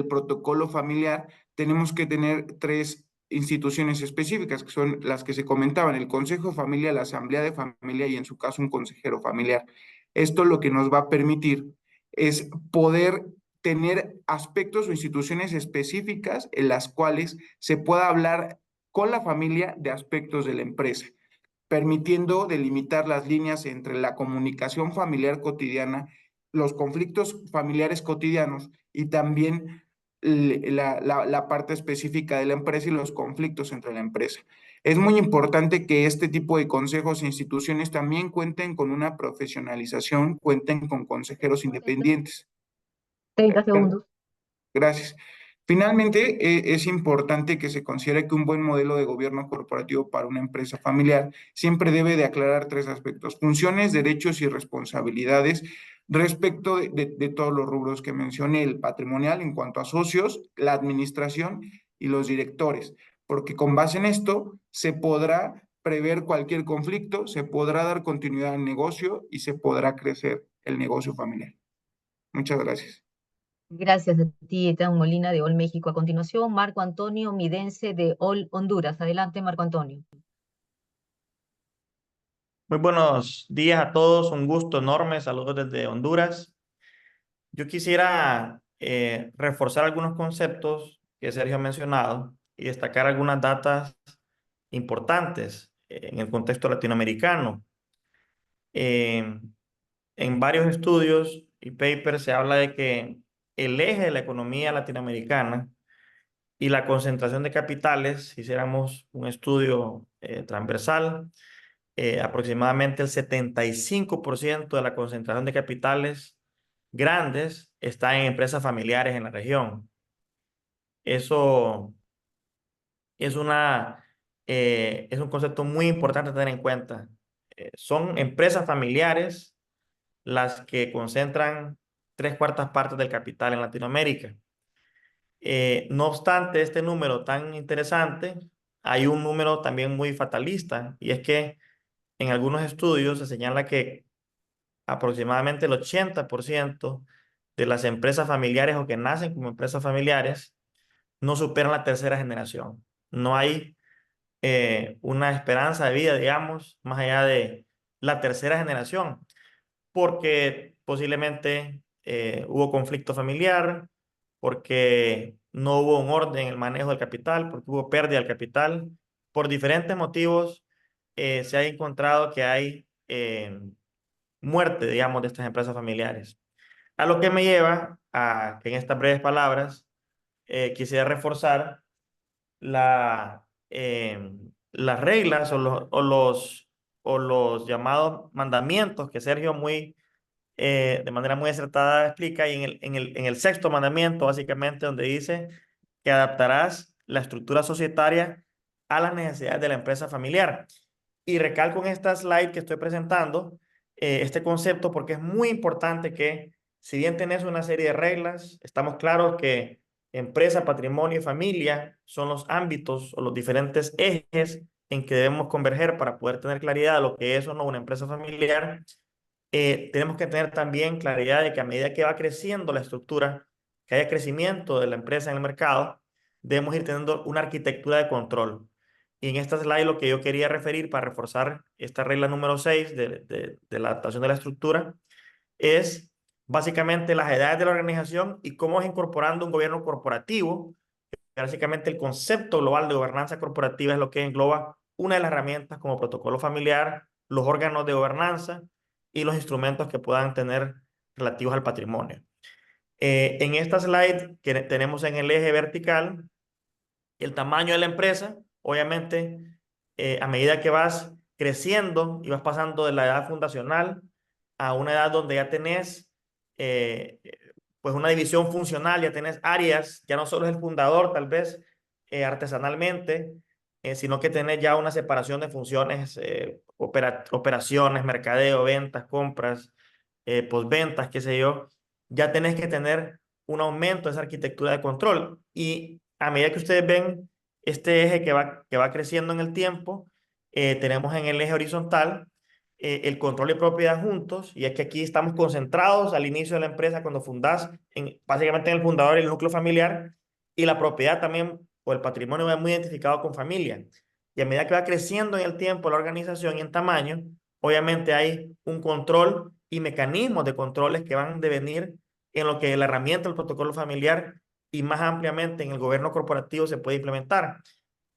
protocolo familiar, tenemos que tener tres instituciones específicas, que son las que se comentaban: el Consejo de Familia, la Asamblea de Familia y, en su caso, un consejero familiar. Esto lo que nos va a permitir es poder tener aspectos o instituciones específicas en las cuales se pueda hablar con la familia de aspectos de la empresa, permitiendo delimitar las líneas entre la comunicación familiar cotidiana, los conflictos familiares cotidianos y también la parte específica de la empresa y los conflictos entre la empresa. Es muy importante que este tipo de consejos e instituciones también cuenten con una profesionalización, cuenten con consejeros Perfecto. independientes. 30 segundos. Gracias. Finalmente, es importante que se considere que un buen modelo de gobierno corporativo para una empresa familiar siempre debe de aclarar tres aspectos: funciones, derechos y responsabilidades respecto de todos los rubros que mencioné: el patrimonial en cuanto a socios, la administración y los directores, porque con base en esto se podrá prever cualquier conflicto, se podrá dar continuidad al negocio y se podrá crecer el negocio familiar. Muchas gracias. Gracias a ti, Ethan Molina de All México. A continuación, Marco Antonio Midense de All Honduras. Adelante, Marco Antonio. Muy buenos días a todos, un gusto enorme, saludos desde Honduras. Yo quisiera reforzar algunos conceptos que Sergio ha mencionado y destacar algunas datas importantes en el contexto latinoamericano. En varios estudios y papers se habla de que el eje de la economía latinoamericana y la concentración de capitales, si hiciéramos un estudio transversal, aproximadamente el 75% de la concentración de capitales grandes está en empresas familiares en la región. Eso es un concepto muy importante a tener en cuenta. Son empresas familiares las que concentran 3/4 partes del capital en Latinoamérica. No obstante este número tan interesante, hay un número también muy fatalista, y es que en algunos estudios se señala que aproximadamente el 80% de las empresas familiares o que nacen como empresas familiares no superan la tercera generación. No hay una esperanza de vida, digamos, más allá de la tercera generación, porque posiblemente hubo conflicto familiar, porque no hubo un orden en el manejo del capital, porque hubo pérdida del capital. Por diferentes motivos se ha encontrado que hay muerte, digamos, de estas empresas familiares. A lo que me lleva a que en estas breves palabras quisiera reforzar las reglas o los llamados mandamientos que Sergio de manera muy acertada explica, y en el sexto mandamiento, básicamente, donde dice que adaptarás la estructura societaria a las necesidades de la empresa familiar. Y recalco en esta slide que estoy presentando este concepto porque es muy importante que, si bien tenés una serie de reglas, estamos claros que empresa, patrimonio y familia son los ámbitos o los diferentes ejes en que debemos converger para poder tener claridad de lo que es o no una empresa familiar. tenemos que tener también claridad de que a medida que va creciendo la estructura, que haya crecimiento de la empresa en el mercado, debemos ir teniendo una arquitectura de control. Y en esta slide lo que yo quería referir para reforzar esta regla número 6 de la adaptación de la estructura es básicamente las edades de la organización y cómo es incorporando un gobierno corporativo. Básicamente el concepto global de gobernanza corporativa es lo que engloba una de las herramientas como protocolo familiar, los órganos de gobernanza y los instrumentos que puedan tener relativos al patrimonio. En esta slide que tenemos en el eje vertical, el tamaño de la empresa, obviamente, a medida que vas creciendo y vas pasando de la edad fundacional a una edad donde ya tenés pues una división funcional, ya tenés áreas, ya no solo es el fundador tal vez artesanalmente, sino que tenés ya una separación de funciones, operaciones, mercadeo, ventas, compras, postventas, qué sé yo, ya tenés que tener un aumento de esa arquitectura de control. Y a medida que ustedes ven este eje que va creciendo en el tiempo, tenemos en el eje horizontal el control y propiedad juntos, y es que aquí estamos concentrados al inicio de la empresa cuando fundás, básicamente en el fundador y el núcleo familiar, y la propiedad también, o el patrimonio va muy identificado con familia. Y a medida que va creciendo en el tiempo la organización y en tamaño, obviamente hay un control y mecanismos de controles que van a devenir en lo que la herramienta del protocolo familiar y más ampliamente en el gobierno corporativo se puede implementar.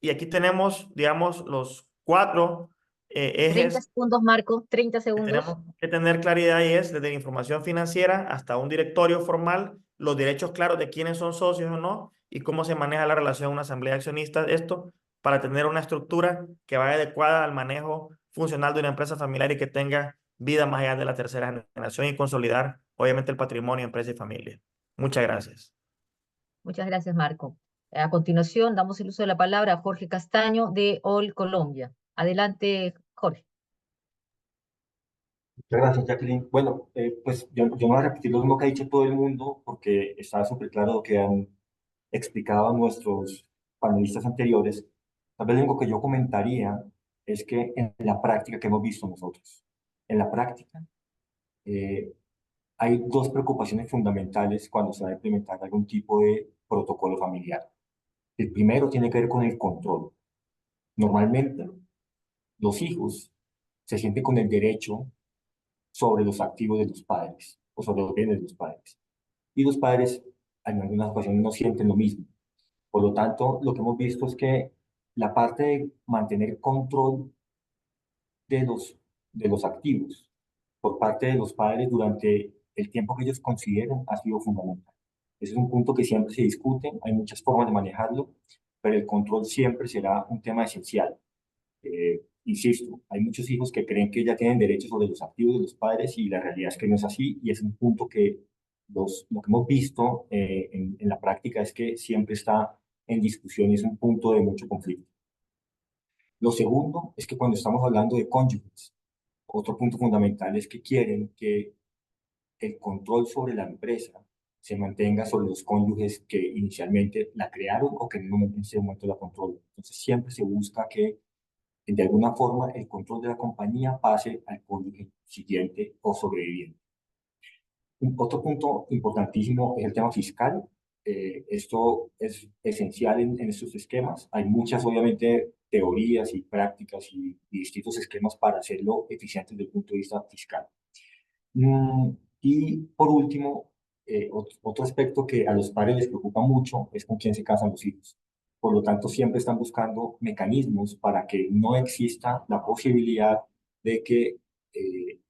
Y aquí tenemos, digamos, los 4 30 ejes segundos, Marco, 30 que segundos. tenemos que tener claridad, y es desde la información financiera hasta un directorio formal, los derechos claros de quiénes son socios o no y cómo se maneja la relación en una asamblea de accionistas. Esto para tener una estructura que vaya adecuada al manejo funcional de una empresa familiar y que tenga vida más allá de la tercera generación y consolidar, obviamente, el patrimonio, empresa y familia. Muchas gracias. Muchas gracias, Marco. A continuación, damos el uso de la palabra a Jorge Castaño de All Colombia. Adelante, Jorge. Muchas gracias, Jacqueline. Bueno, pues yo no voy a repetir lo mismo que ha dicho todo el mundo, porque está súper claro lo que han explicado nuestros panelistas anteriores. Tal vez lo único que yo comentaría es que en la práctica que hemos visto nosotros, en la práctica, eh, hay dos preocupaciones fundamentales cuando se va a implementar algún tipo de protocolo familiar. El primero tiene que ver con el control. Normalmente, los hijos se sienten con el derecho sobre los activos de los padres o sobre los bienes de los padres. Y los padres en algunas ocasiones no sienten lo mismo. Por lo tanto, lo que hemos visto es que la parte de mantener control de los activos por parte de los padres durante el tiempo que ellos consideran ha sido fundamental. Ese es un punto que siempre se discute, hay muchas formas de manejarlo, pero el control siempre será un tema esencial. Insisto, hay muchos hijos que creen que ya tienen derechos sobre los activos de los padres y la realidad es que no es así y es un punto que lo que hemos visto en la práctica es que siempre está en discusión y es un punto de mucho conflicto. Lo segundo es que cuando estamos hablando de cónyuges, otro punto fundamental es que quieren que el control sobre la empresa se mantenga sobre los cónyuges que inicialmente la crearon o que en ese momento la controlan. Entonces siempre se busca que de alguna forma el control de la compañía pase al cónyuge siguiente o sobreviviente. Otro punto importantísimo es el tema fiscal. Esto es esencial en estos esquemas. Hay muchas, obviamente, teorías y prácticas y distintos esquemas para hacerlo eficiente desde el punto de vista fiscal. Y por último, otro aspecto que a los padres les preocupa mucho es con quién se casan los hijos. Por lo tanto, siempre están buscando mecanismos para que no exista la posibilidad de que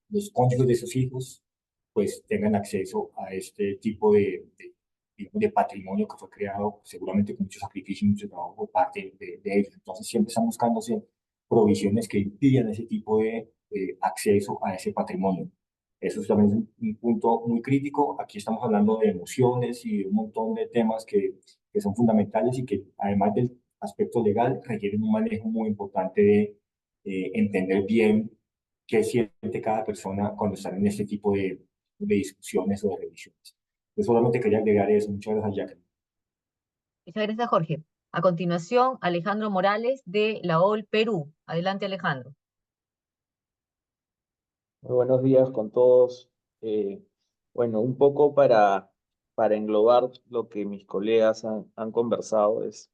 los cónyuges de sus hijos pues tengan acceso a este tipo de patrimonio que fue creado seguramente con mucho sacrificio y mucho trabajo por parte de ellos. Entonces siempre están buscándose provisiones que impidan ese tipo de acceso a ese patrimonio. Eso también es un punto muy crítico. Aquí estamos hablando de emociones y de un montón de temas que son fundamentales y que además del aspecto legal requieren un manejo muy importante de entender bien qué siente cada persona cuando están en este tipo de discusiones o de revisiones. Yo solamente quería agregar eso. Muchas gracias, Jacqueline. Muchas gracias, Jorge. A continuación, Alejandro Morales de la OL Perú. Adelante, Alejandro. Muy buenos días con todos. Bueno, un poco para englobar lo que mis colegas han conversado es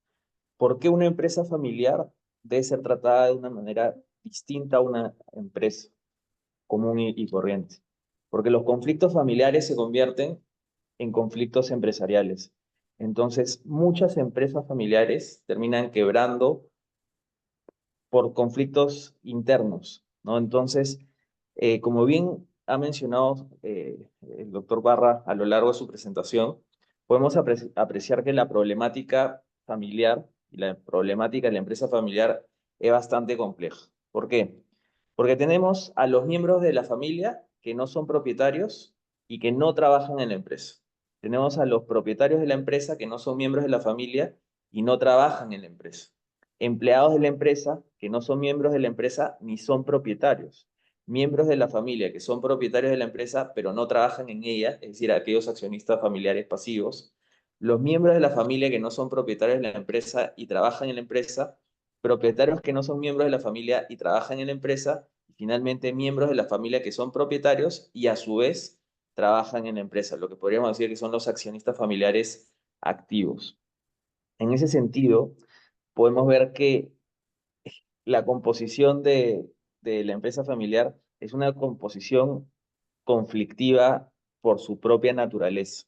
por qué una empresa familiar debe ser tratada de una manera distinta a una empresa común y corriente. Porque los conflictos familiares se convierten en conflictos empresariales. Entonces, muchas empresas familiares terminan quebrando por conflictos internos, ¿no? Entonces, como bien ha mencionado el doctor Barra a lo largo de su presentación, podemos apreciar que la problemática familiar y la problemática de la empresa familiar es bastante compleja. ¿Por qué? Porque tenemos a los miembros de la familia que no son propietarios y que no trabajan en la empresa. Tenemos a los propietarios de la empresa que no son miembros de la familia y no trabajan en la empresa. Empleados de la empresa que no son miembros de la empresa ni son propietarios. Miembros de la familia que son propietarios de la empresa pero no trabajan en ella, es decir, aquellos accionistas familiares pasivos. Los miembros de la familia que no son propietarios de la empresa y trabajan en la empresa, propietarios que no son miembros de la familia y trabajan en la empresa, y finalmente miembros de la familia que son propietarios y a su vez trabajan en la empresa, lo que podríamos decir que son los accionistas familiares activos. En ese sentido, podemos ver que la composición de la empresa familiar es una composición conflictiva por su propia naturaleza.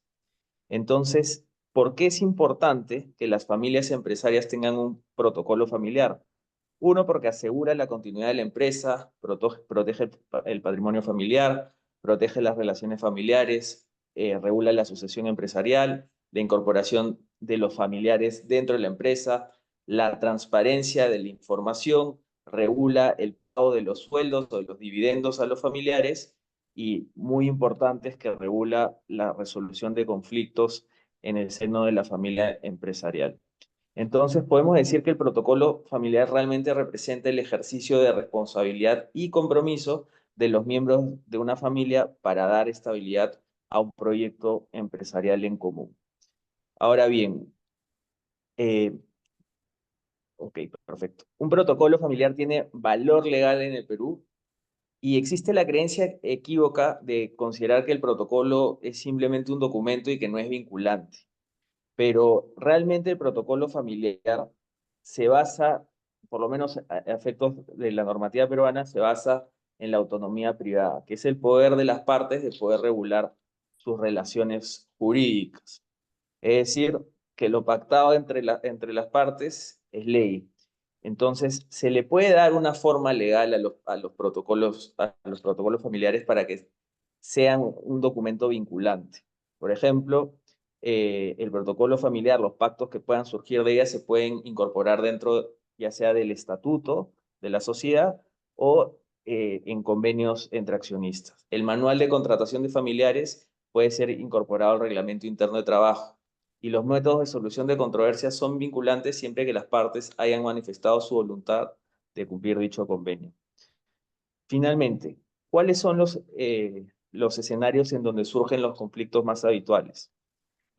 Entonces, ¿por qué es importante que las familias empresarias tengan un protocolo familiar? Uno, porque asegura la continuidad de la empresa, protege el patrimonio familiar, protege las relaciones familiares, regula la sucesión empresarial, la incorporación de los familiares dentro de la empresa, la transparencia de la información, regula el pago de los sueldos o de los dividendos a los familiares y, muy importante, es que regula la resolución de conflictos en el seno de la familia empresarial. Entonces, podemos decir que el protocolo familiar realmente representa el ejercicio de responsabilidad y compromiso de los miembros de una familia para dar estabilidad a un proyecto empresarial en común. Ahora bien, ok, perfecto. Un protocolo familiar tiene valor legal en el Perú y existe la creencia equívoca de considerar que el protocolo es simplemente un documento y que no es vinculante. Pero realmente el protocolo familiar se basa, por lo menos a efectos de la normativa peruana, se basa en la autonomía privada, que es el poder de las partes de poder regular sus relaciones jurídicas. Es decir, que lo pactado entre las partes es ley. Entonces, se le puede dar una forma legal a los protocolos familiares para que sean un documento vinculante. Por ejemplo, el protocolo familiar, los pactos que puedan surgir de ella se pueden incorporar dentro ya sea del estatuto de la sociedad o en convenios entre accionistas. El manual de contratación de familiares puede ser incorporado al reglamento interno de trabajo y los métodos de solución de controversias son vinculantes siempre que las partes hayan manifestado su voluntad de cumplir dicho convenio. Finalmente, ¿cuáles son los escenarios en donde surgen los conflictos más habituales?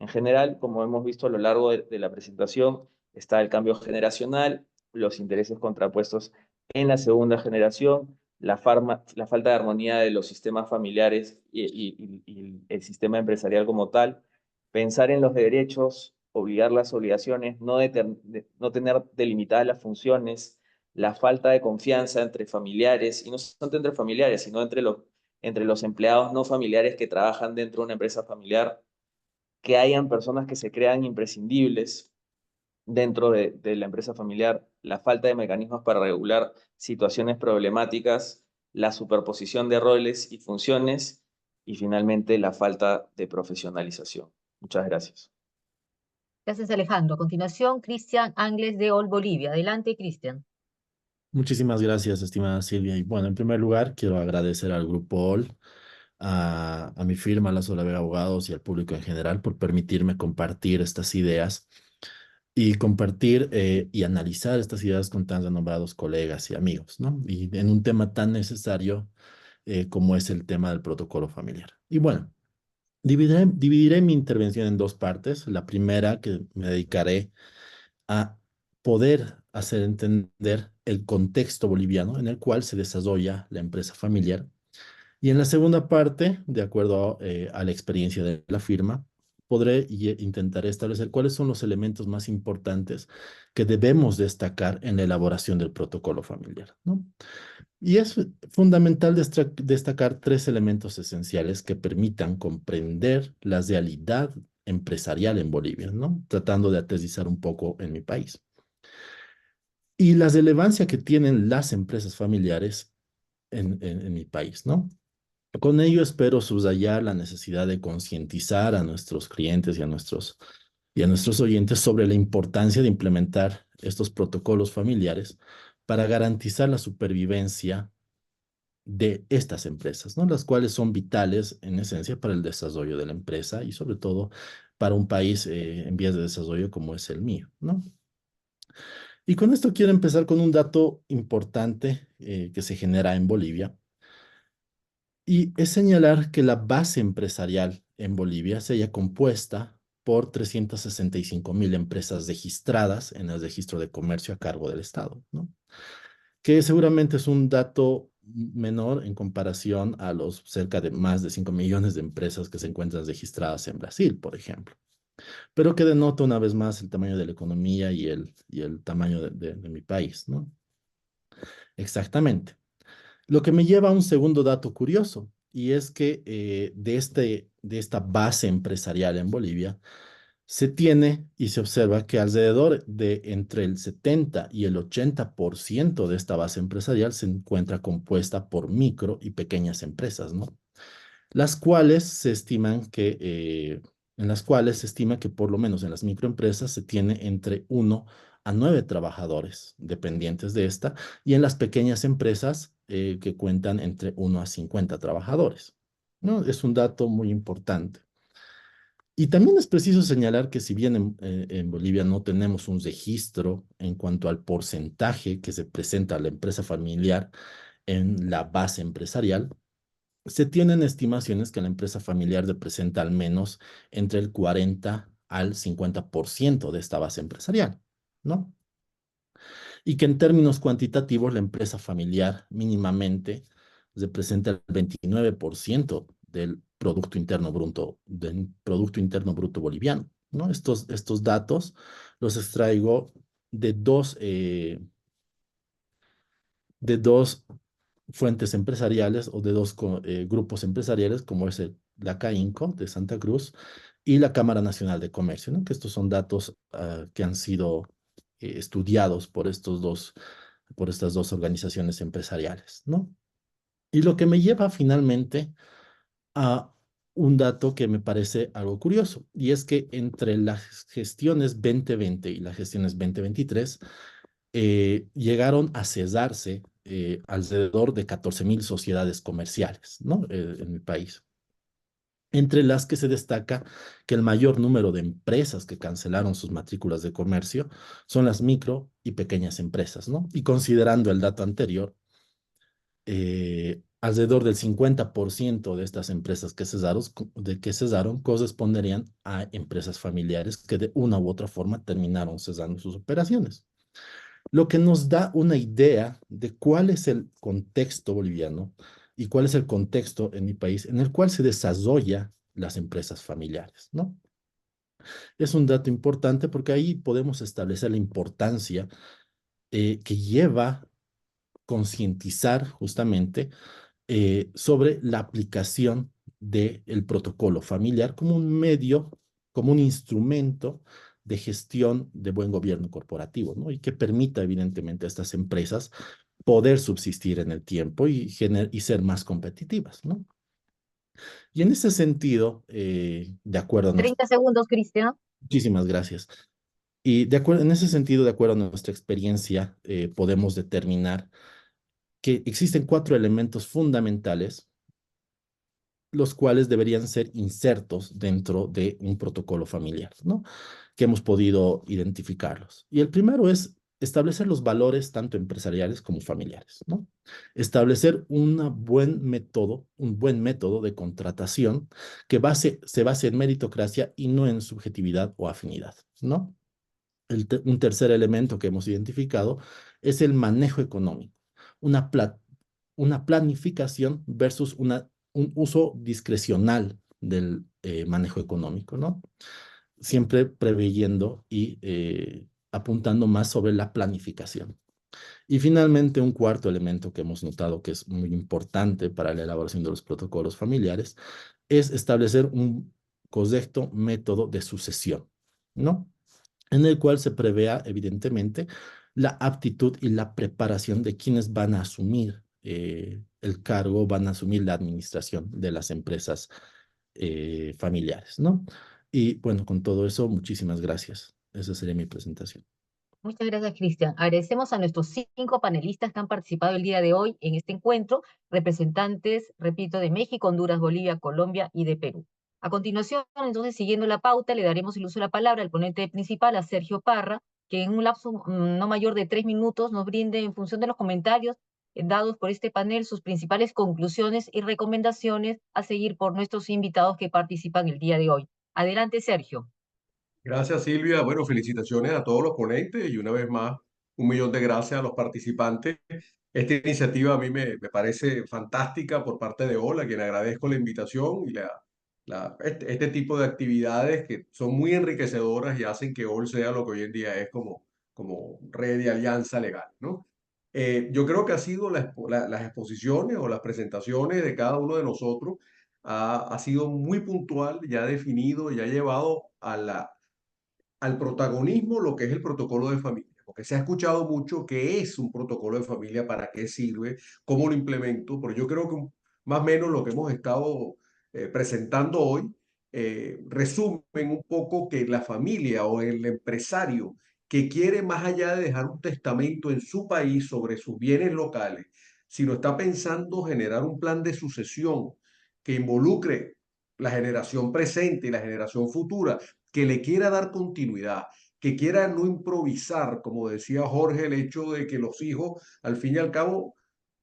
En general, como hemos visto a lo largo de la presentación, está el cambio generacional, los intereses contrapuestos en la segunda generación, la falta de armonía de los sistemas familiares y el sistema empresarial como tal, pensar en los derechos, obligar las obligaciones, no tener delimitadas las funciones, la falta de confianza entre familiares, y no solamente entre familiares, sino entre los empleados no familiares que trabajan dentro de una empresa familiar, que hayan personas que se crean imprescindibles dentro de la empresa familiar, la falta de mecanismos para regular situaciones problemáticas, la superposición de roles y funciones y finalmente la falta de profesionalización. Muchas gracias. Gracias, Alejandro. A continuación, Cristian Angles de All Bolivia. Adelante, Cristian. Muchísimas gracias, estimada Silvia. Y bueno, en primer lugar, quiero agradecer al Grupo OL, a mi firma, La Sola Vega Abogados y al público en general por permitirme compartir estas ideas y compartir y analizar estas ideas con tan renombrados colegas y amigos, ¿no? Y en un tema tan necesario como es el tema del protocolo familiar. Y bueno, dividiré mi intervención en dos partes. La primera, que me dedicaré a poder hacer entender el contexto boliviano en el cual se desarrolla la empresa familiar. Y en la segunda parte, de acuerdo a la experiencia de la firma, intentaré establecer cuáles son los elementos más importantes que debemos destacar en la elaboración del protocolo familiar, ¿no? Y es fundamental destacar tres elementos esenciales que permitan comprender la realidad empresarial en Bolivia, ¿no? Tratando de aterrizar un poco en mi país. Y la relevancia que tienen las empresas familiares en mi país, ¿no? Con ello espero subrayar la necesidad de concientizar a nuestros clientes y a nuestros oyentes sobre la importancia de implementar estos protocolos familiares para garantizar la supervivencia de estas empresas, ¿no? Las cuales son vitales en esencia para el desarrollo de la empresa y sobre todo para un país en vías de desarrollo como es el mío, ¿no? Y con esto quiero empezar con un dato importante que se genera en Bolivia. Y es señalar que la base empresarial en Bolivia se halla compuesta por 365.000 empresas registradas en el registro de comercio a cargo del Estado, ¿no? Que seguramente es un dato menor en comparación a los cerca de más de 5 millones de empresas que se encuentran registradas en Brasil, por ejemplo, pero que denota una vez más el tamaño de la economía y el tamaño de mi país, ¿no? Exactamente. Lo que me lleva a un segundo dato curioso, y es que de esta base empresarial en Bolivia, se tiene y se observa que alrededor de entre el 70 y el 80% de esta base empresarial se encuentra compuesta por micro y pequeñas empresas, ¿no? Las cuales se estiman en las cuales se estima que por lo menos en las microempresas se tiene entre 1 a 9 trabajadores dependientes de esta, y en las pequeñas empresas que cuentan entre 1 a 50 trabajadores, ¿no? Es un dato muy importante. Y también es preciso señalar que si bien en Bolivia no tenemos un registro en cuanto al porcentaje que se presenta a la empresa familiar en la base empresarial, se tienen estimaciones que la empresa familiar representa al menos entre el 40 al 50% de esta base empresarial, ¿no? Y que en términos cuantitativos la empresa familiar mínimamente representa el 29% del Producto Interno Bruto boliviano, ¿no? Estos datos los extraigo de dos fuentes empresariales o de dos grupos empresariales, como es la CAINCO de Santa Cruz y la Cámara Nacional de Comercio, ¿no? Que estos son datos que han sido estudiados por estas dos organizaciones empresariales, ¿no? Y lo que me lleva finalmente a un dato que me parece algo curioso, y es que entre las gestiones 2020 y las gestiones 2023, llegaron a cesarse alrededor de 14.000 sociedades comerciales, ¿no? En mi país. Entre las que se destaca que el mayor número de empresas que cancelaron sus matrículas de comercio son las micro y pequeñas empresas, ¿no? Y considerando el dato anterior, alrededor del 50% de estas empresas que cesaron corresponderían a empresas familiares que de una u otra forma terminaron cesando sus operaciones. Lo que nos da una idea de cuál es el contexto boliviano y cuál es el contexto en mi país en el cual se desarrolla las empresas familiares, ¿no? Es un dato importante porque ahí podemos establecer la importancia que lleva concientizar justamente sobre la aplicación del protocolo familiar como un medio, como un instrumento de gestión de buen gobierno corporativo, ¿no? Y que permita evidentemente a estas empresas poder subsistir en el tiempo y ser más competitivas, ¿no? Y en ese sentido, de acuerdo a 30 segundos, Cristian. Muchísimas gracias. Y en ese sentido, de acuerdo a nuestra experiencia, podemos determinar que existen 4 elementos fundamentales los cuales deberían ser insertos dentro de un protocolo familiar, ¿no? Que hemos podido identificarlos. Y el primero es establecer los valores tanto empresariales como familiares, ¿no? Establecer un buen método de contratación que se base en meritocracia y no en subjetividad o afinidad, ¿no? Un tercer elemento que hemos identificado es el manejo económico, una una planificación versus un uso discrecional del manejo económico, ¿no? Siempre preveyendo y apuntando más sobre la planificación. Y finalmente, un cuarto elemento que hemos notado que es muy importante para la elaboración de los protocolos familiares es establecer un correcto método de sucesión, ¿no? En el cual se prevea, evidentemente, la aptitud y la preparación de quienes van a asumir el cargo, van a asumir la administración de las empresas familiares, ¿no? Y bueno, con todo eso, muchísimas gracias. Esa sería mi presentación. Muchas gracias, Cristian. Agradecemos a nuestros 5 panelistas que han participado el día de hoy en este encuentro, representantes, repito, de México, Honduras, Bolivia, Colombia y de Perú. A continuación, entonces, siguiendo la pauta, le daremos el uso de la palabra al ponente principal, a Sergio Parra, que en un lapso no mayor de 3 minutos nos brinde, en función de los comentarios dados por este panel, sus principales conclusiones y recomendaciones a seguir por nuestros invitados que participan el día de hoy. Adelante, Sergio. Gracias, Silvia. Bueno, felicitaciones a todos los ponentes y una vez más, 1 millón de gracias a los participantes. Esta iniciativa a mí me parece fantástica por parte de OL, a quien agradezco la invitación y este tipo de actividades que son muy enriquecedoras y hacen que OL sea lo que hoy en día es como red de alianza legal, ¿no? Yo creo que ha sido las exposiciones o las presentaciones de cada uno de nosotros ha sido muy puntual, ya definido y ha llevado al protagonismo lo que es el protocolo de familia, porque se ha escuchado mucho qué es un protocolo de familia, para qué sirve, cómo lo implemento, pero yo creo que más o menos lo que hemos estado presentando hoy resumen un poco que la familia o el empresario que quiere, más allá de dejar un testamento en su país sobre sus bienes locales, sino está pensando generar un plan de sucesión que involucre la generación presente y la generación futura, que le quiera dar continuidad, que quiera no improvisar, como decía Jorge, el hecho de que los hijos, al fin y al cabo,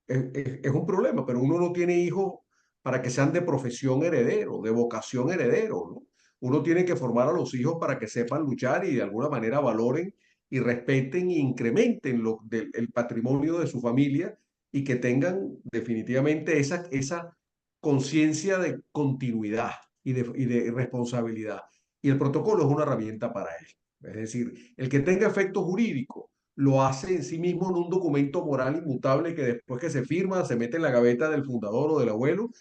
es un problema, pero uno no tiene hijos para que sean de profesión heredero, de vocación heredero, ¿no? Uno tiene que formar a los hijos para que sepan luchar y de alguna manera valoren y respeten e incrementen el patrimonio de su familia y que tengan definitivamente esa conciencia de continuidad y de responsabilidad. Y el protocolo es una herramienta para eso. Es decir, el que tenga efecto jurídico lo hace en sí mismo en un documento moral inmutable que después que se firma se mete en la gaveta del fundador o del abuelo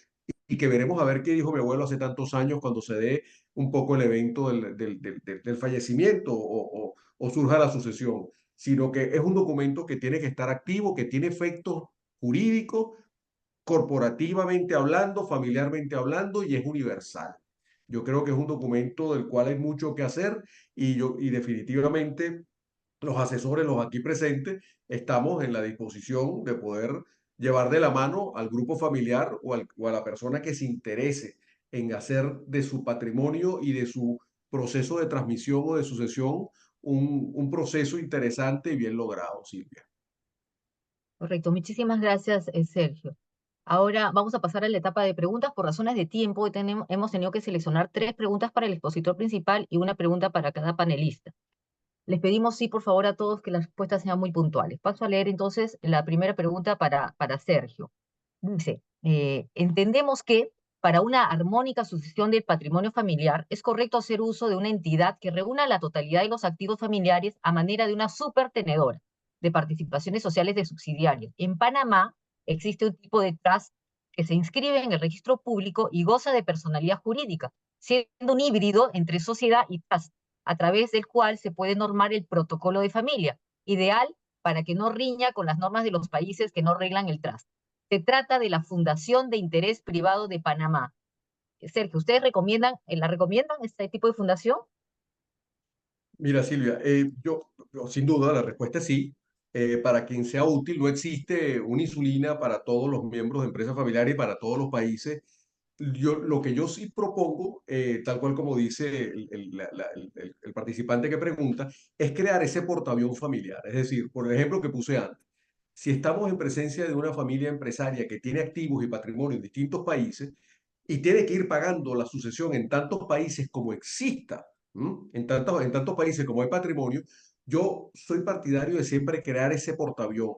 y que veremos a ver qué dijo mi abuelo hace tantos años cuando se dé un poco el evento del fallecimiento o surja la sucesión, sino que es un documento que tiene que estar activo, que tiene efectos jurídicos, corporativamente hablando, familiarmente hablando, y es universal. Yo creo que es un documento del cual hay mucho que hacer y definitivamente los asesores, los aquí presentes, estamos en la disposición de poder llevar de la mano al grupo familiar o a la persona que se interese en hacer de su patrimonio y de su proceso de transmisión o de sucesión un proceso interesante y bien logrado, Silvia. Correcto, muchísimas gracias, Sergio. Ahora vamos a pasar a la etapa de preguntas. Por razones de tiempo, hemos tenido que seleccionar 3 preguntas para el expositor principal y una pregunta para cada panelista. Les pedimos, sí, por favor, a todos que las respuestas sean muy puntuales. Paso a leer entonces la primera pregunta para Sergio. Dice, entendemos que para una armónica sucesión del patrimonio familiar es correcto hacer uso de una entidad que reúna la totalidad de los activos familiares a manera de una supertenedora de participaciones sociales de subsidiarios. En Panamá existe un tipo de trust que se inscribe en el registro público y goza de personalidad jurídica, siendo un híbrido entre sociedad y trust, a través del cual se puede normar el protocolo de familia, ideal para que no riña con las normas de los países que no reglan el trust. Se trata de la Fundación de Interés Privado de Panamá. Sergio, ¿ustedes la recomiendan este tipo de fundación? Mira, Silvia, yo sin duda la respuesta es sí. Para quien sea útil, no existe una insulina para todos los miembros de empresas familiares y para todos los países. Lo que yo sí propongo, tal cual como dice el participante que pregunta, es crear ese portaavión familiar. Es decir, por el ejemplo que puse antes, si estamos en presencia de una familia empresaria que tiene activos y patrimonio en distintos países y tiene que ir pagando la sucesión en tantos países como exista, en tantos países como hay patrimonio, yo soy partidario de siempre crear ese portaavión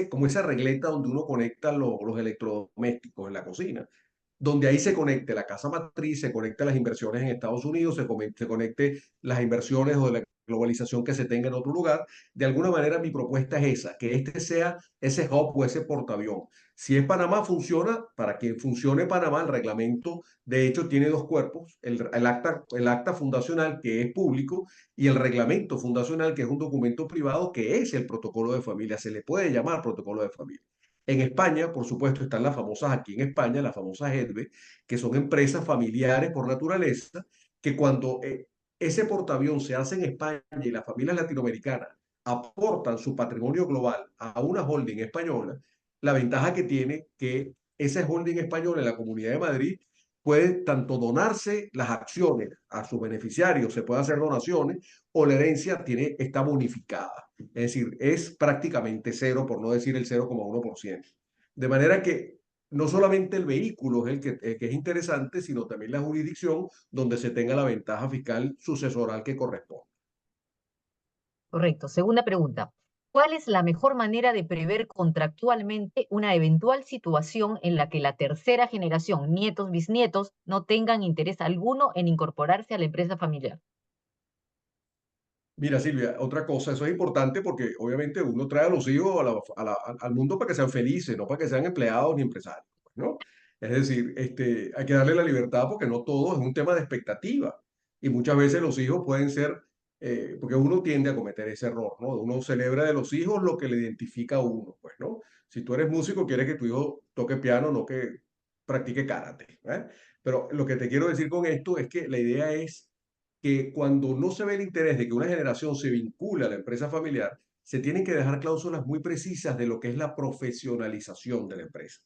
como esa regleta donde uno conecta los electrodomésticos en la cocina, donde ahí se conecte la casa matriz, se conecte las inversiones en Estados Unidos, se conecte las inversiones o de la globalización que se tenga en otro lugar. De alguna manera mi propuesta es esa, que este sea ese hub o ese portaavión. Si es Panamá, funciona. Para que funcione Panamá, el reglamento, de hecho, tiene dos cuerpos, el acta fundacional, que es público, y el reglamento fundacional, que es un documento privado, que es el protocolo de familia. Se le puede llamar protocolo de familia. En España, por supuesto, están las famosas, aquí en España, las famosas EDVE, que son empresas familiares por naturaleza, que cuando ese portaavión se hace en España y las familias latinoamericanas aportan su patrimonio global a una holding española, la ventaja que tiene que esa holding española en la Comunidad de Madrid puede tanto donarse las acciones a sus beneficiarios, se puede hacer donaciones, o la herencia está bonificada. Es decir, es prácticamente cero, por no decir el 0,1%. De manera que no solamente el vehículo es el que es interesante, sino también la jurisdicción donde se tenga la ventaja fiscal sucesoral que corresponde. Correcto. Segunda pregunta. ¿Cuál es la mejor manera de prever contractualmente una eventual situación en la que la tercera generación, nietos, bisnietos, no tengan interés alguno en incorporarse a la empresa familiar? Mira, Silvia, otra cosa, eso es importante porque obviamente uno trae a los hijos al mundo para que sean felices, no para que sean empleados ni empresarios, ¿no? Es decir, hay que darle la libertad porque no todo es un tema de expectativa. Y muchas veces los hijos pueden ser, porque uno tiende a cometer ese error, ¿no? Uno celebra de los hijos lo que le identifica a uno, pues, ¿no? Si tú eres músico, quieres que tu hijo toque piano, no que practique karate, ¿eh? Pero lo que te quiero decir con esto es que la idea es que cuando no se ve el interés de que una generación se vincule a la empresa familiar, se tienen que dejar cláusulas muy precisas de lo que es la profesionalización de la empresa.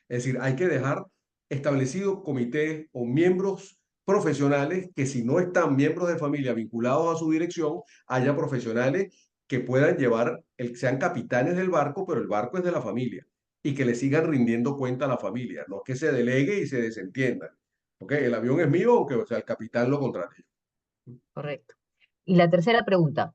Es decir, hay que dejar establecidos comités o miembros profesionales que, si no están miembros de familia vinculados a su dirección, haya profesionales que puedan sean capitanes del barco, pero el barco es de la familia, y que le sigan rindiendo cuenta a la familia, no que se delegue y se desentienda. ¿Ok? El avión es mío, aunque sea el capitán lo contrario. Correcto. Y la tercera pregunta.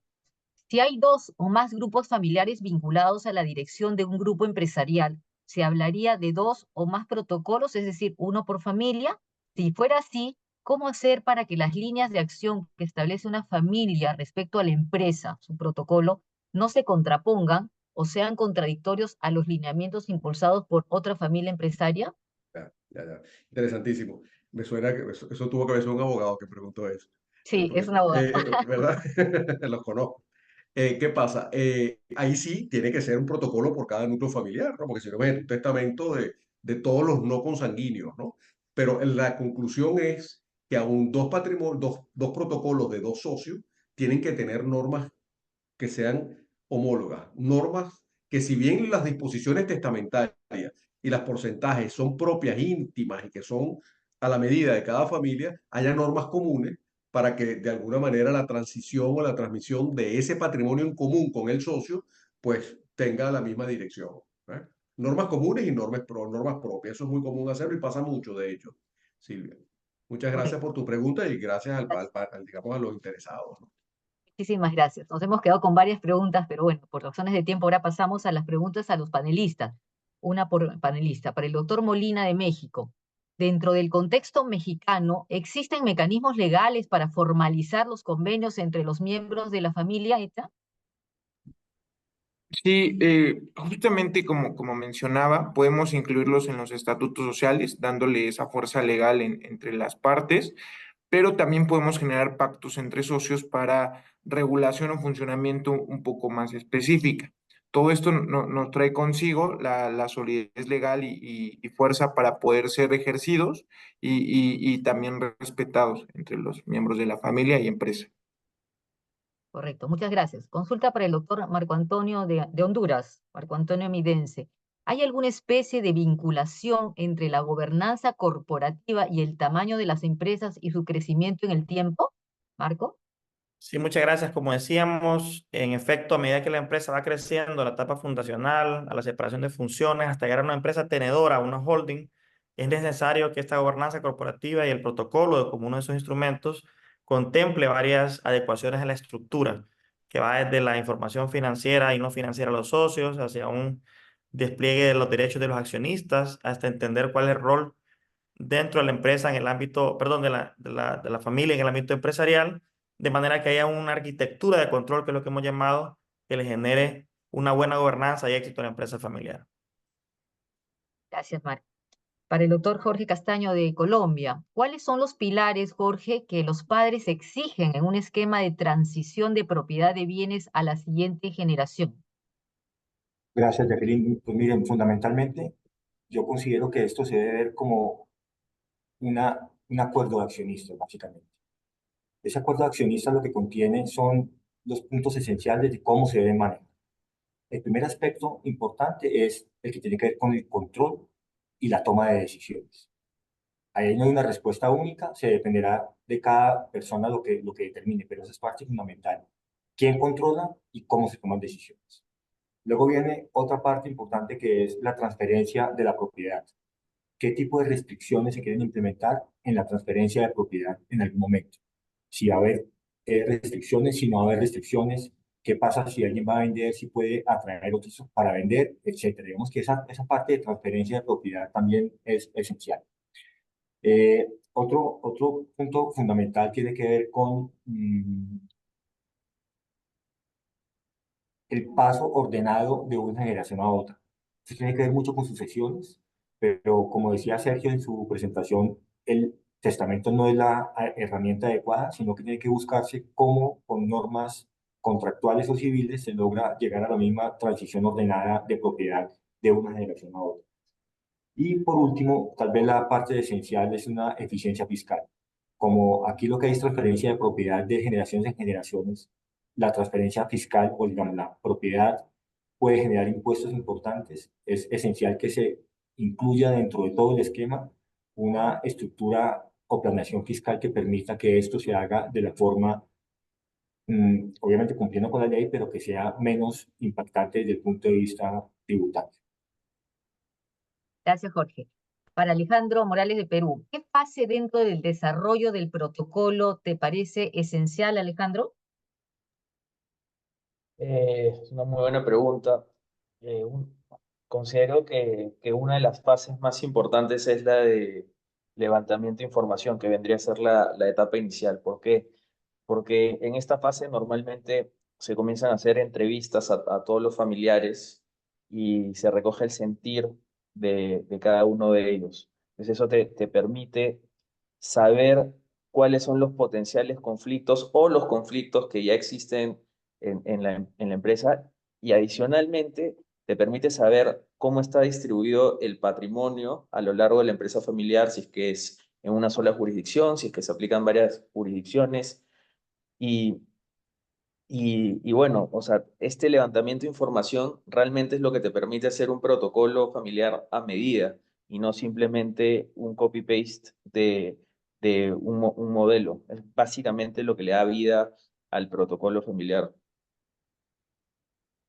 Si hay dos o más grupos familiares vinculados a la dirección de un grupo empresarial, ¿se hablaría de dos o más protocolos, es decir, uno por familia? Si fuera así, ¿cómo hacer para que las líneas de acción que establece una familia respecto a la empresa, su protocolo, no se contrapongan o sean contradictorios a los lineamientos impulsados por otra familia empresaria? Ya, ya, ya. Interesantísimo. Me suena que eso tuvo que haber sido un abogado que preguntó eso. Sí, es una boda. ¿Verdad? Los conozco. ¿Qué pasa? Ahí sí tiene que ser un protocolo por cada núcleo familiar, ¿no? Porque si no es un testamento de todos los no consanguíneos, ¿no? Pero la conclusión es que aún dos protocolos de dos socios tienen que tener normas que sean homólogas, normas que, si bien las disposiciones testamentarias y las porcentajes son propias, íntimas y que son a la medida de cada familia, haya normas comunes para que de alguna manera la transición o la transmisión de ese patrimonio en común con el socio pues tenga la misma dirección, ¿eh? Normas comunes y normas propias. Eso es muy común hacerlo y pasa mucho, de hecho, Silvia. Muchas gracias Correcto. por tu pregunta y gracias digamos, a los interesados, ¿no? Muchísimas gracias. Nos hemos quedado con varias preguntas, pero bueno, por razones de tiempo ahora pasamos a las preguntas a los panelistas. Una por panelista. Para el doctor Molina de México. Dentro del contexto mexicano, ¿existen mecanismos legales para formalizar los convenios entre los miembros de la familia ETA? Sí, justamente como mencionaba, podemos incluirlos en los estatutos sociales, dándole esa fuerza legal entre las partes, pero también podemos generar pactos entre socios para regulación o funcionamiento un poco más específica. Todo esto nos trae consigo la solidez legal y fuerza para poder ser ejercidos y también respetados entre los miembros de la familia y empresa. Correcto, muchas gracias. Consulta para el doctor Marco Antonio de Honduras, Marco Antonio Midense. ¿Hay alguna especie de vinculación entre la gobernanza corporativa y el tamaño de las empresas y su crecimiento en el tiempo? Marco. Sí, muchas gracias. Como decíamos, en efecto, a medida que la empresa va creciendo, la etapa fundacional, a la separación de funciones, hasta llegar a una empresa tenedora, a una holding, es necesario que esta gobernanza corporativa y el protocolo, como uno de esos instrumentos, contemple varias adecuaciones en la estructura. que va desde la información financiera y no financiera a los socios, hacia un despliegue de los derechos de los accionistas, hasta entender cuál es el rol dentro de la empresa en el ámbito, perdón, de la familia en el ámbito empresarial, de manera que haya una arquitectura de control, que es lo que hemos llamado, que le genere una buena gobernanza y éxito a la empresa familiar. Gracias, Marco. Para el doctor Jorge Castaño de Colombia, ¿cuáles son los pilares, Jorge, que los padres exigen en un esquema de transición de propiedad de bienes a la siguiente generación? Gracias, Jacqueline. Pues miren, fundamentalmente yo considero que esto se debe ver como un acuerdo de accionistas, básicamente. Ese acuerdo de accionistas lo que contiene son los puntos esenciales de cómo se debe manejar. El primer aspecto importante es el que tiene que ver con el control y la toma de decisiones. Ahí no hay una respuesta única, se dependerá de cada persona lo que determine, pero esa es parte fundamental. ¿Quién controla y cómo se toman decisiones? Luego viene otra parte importante que es la transferencia de la propiedad. ¿Qué tipo de restricciones se quieren implementar en la transferencia de propiedad en algún momento? Si va a haber restricciones, si no va a haber restricciones, qué pasa si alguien va a vender, si puede atraer otros para vender, etcétera. Digamos que esa parte de transferencia de propiedad también es esencial. Otro punto fundamental tiene que ver con el paso ordenado de una generación a otra. Esto tiene que ver mucho con sucesiones, pero como decía Sergio en su presentación, el testamento no es la herramienta adecuada, sino que tiene que buscarse cómo con normas contractuales o civiles se logra llegar a la misma transición ordenada de propiedad de una generación a otra. Y por último, tal vez la parte esencial es una eficiencia fiscal. Como aquí lo que hay es transferencia de propiedad de generaciones en generaciones, la transferencia fiscal o digamos la propiedad puede generar impuestos importantes. Es esencial que se incluya dentro de todo el esquema una estructura o planeación fiscal que permita que esto se haga de la forma, obviamente cumpliendo con la ley, pero que sea menos impactante desde el punto de vista tributario. Gracias, Jorge. Para Alejandro Morales de Perú, ¿qué fase dentro del desarrollo del protocolo te parece esencial, Alejandro? Es una muy buena pregunta. Considero que una de las fases más importantes es la de levantamiento de información, que vendría a ser la etapa inicial. ¿Por qué? Porque en esta fase normalmente se comienzan a hacer entrevistas a todos los familiares y se recoge el sentir de cada uno de ellos. Entonces eso te permite saber cuáles son los potenciales conflictos o los conflictos que ya existen en la empresa, y adicionalmente te permite saber cómo está distribuido el patrimonio a lo largo de la empresa familiar, si es que es en una sola jurisdicción, si es que se aplican varias jurisdicciones. Y, y bueno, o sea, este levantamiento de información realmente es lo que te permite hacer un protocolo familiar a medida y no simplemente un copy-paste de un modelo. Es básicamente lo que le da vida al protocolo familiar.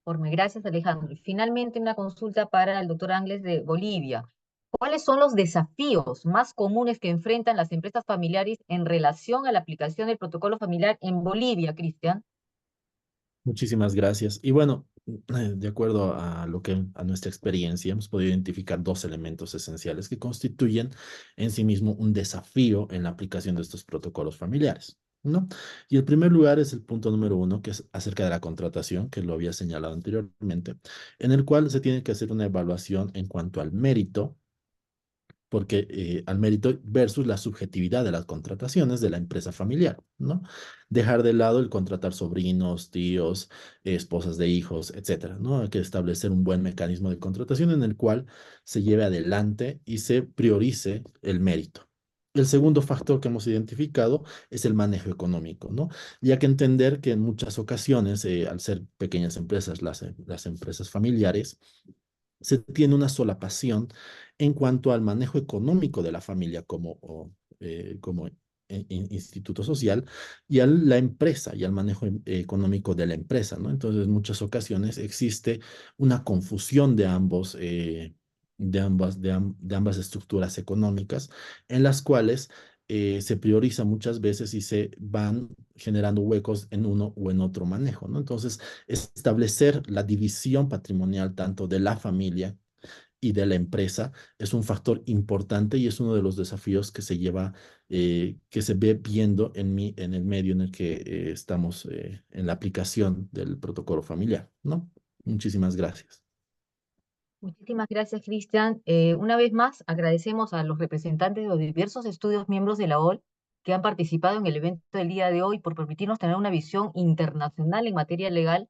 Gracias, Alejandro. Y finalmente, una consulta para el doctor Ángeles de Bolivia. ¿Cuáles son los desafíos más comunes que enfrentan las empresas familiares en relación a la aplicación del protocolo familiar en Bolivia, Cristian? Muchísimas gracias. Y bueno, de acuerdo a nuestra experiencia, hemos podido identificar dos elementos esenciales que constituyen en sí mismo un desafío en la aplicación de estos protocolos familiares, ¿no? Y el primer lugar es el punto número uno, que es acerca de la contratación, que lo había señalado anteriormente, en el cual se tiene que hacer una evaluación en cuanto al mérito, porque al mérito versus la subjetividad de las contrataciones de la empresa familiar, ¿no? Dejar de lado el contratar sobrinos, tíos, esposas de hijos, etcétera, ¿no? Hay que establecer un buen mecanismo de contratación en el cual se lleve adelante y se priorice el mérito. El segundo factor que hemos identificado es el manejo económico, ¿no? Ya que entender que en muchas ocasiones, al ser pequeñas empresas, las empresas familiares, se tiene una sola pasión en cuanto al manejo económico de la familia como instituto social y a la empresa y al manejo económico de la empresa, ¿no? Entonces, en muchas ocasiones existe una confusión de ambas estructuras económicas en las cuales se prioriza muchas veces y se van generando huecos en uno o en otro manejo, ¿no? Entonces, establecer la división patrimonial tanto de la familia y de la empresa es un factor importante y es uno de los desafíos que se lleva, que se ve viendo en el medio en el que estamos en la aplicación del protocolo familiar, ¿no? Muchísimas gracias. Muchísimas gracias, Cristian. Una vez más, agradecemos a los representantes de los diversos estudios miembros de la OL que han participado en el evento del día de hoy por permitirnos tener una visión internacional en materia legal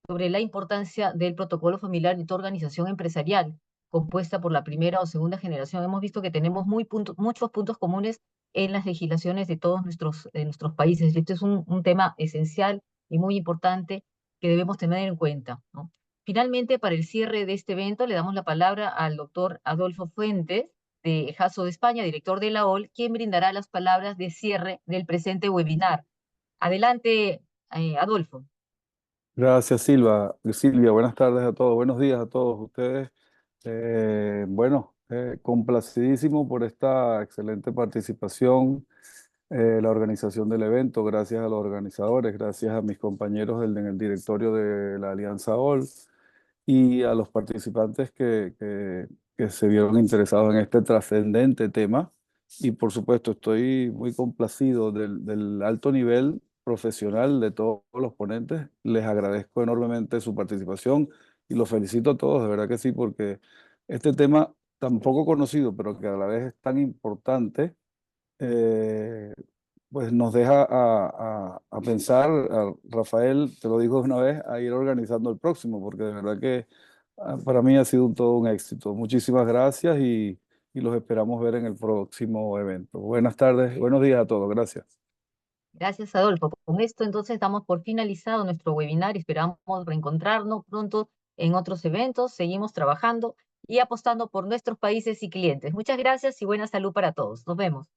sobre la importancia del protocolo familiar en tu organización empresarial, compuesta por la primera o segunda generación. Hemos visto que tenemos muchos puntos comunes en las legislaciones de todos nuestros países. Este es un tema esencial y muy importante que debemos tener en cuenta, ¿no? Finalmente, para el cierre de este evento, le damos la palabra al doctor Adolfo Fuentes, de JASO de España, director de la OL, quien brindará las palabras de cierre del presente webinar. Adelante, Adolfo. Gracias, Silvia, buenas tardes a todos, buenos días a todos ustedes. Complacidísimo por esta excelente participación, la organización del evento, gracias a los organizadores, gracias a mis compañeros en el directorio de la Alianza OL y a los participantes que se vieron interesados en este trascendente tema. Y por supuesto, estoy muy complacido del alto nivel profesional de todos los ponentes. Les agradezco enormemente su participación y los felicito a todos, de verdad que sí, porque este tema tan poco conocido, pero que a la vez es tan importante, pues nos deja a pensar, Rafael, te lo digo de una vez, a ir organizando el próximo, porque de verdad que para mí ha sido todo un éxito. Muchísimas gracias y los esperamos ver en el próximo evento. Buenas tardes, buenos días a todos. Gracias. Gracias, Adolfo. Con esto entonces damos por finalizado nuestro webinar. Esperamos reencontrarnos pronto en otros eventos. Seguimos trabajando y apostando por nuestros países y clientes. Muchas gracias y buena salud para todos. Nos vemos.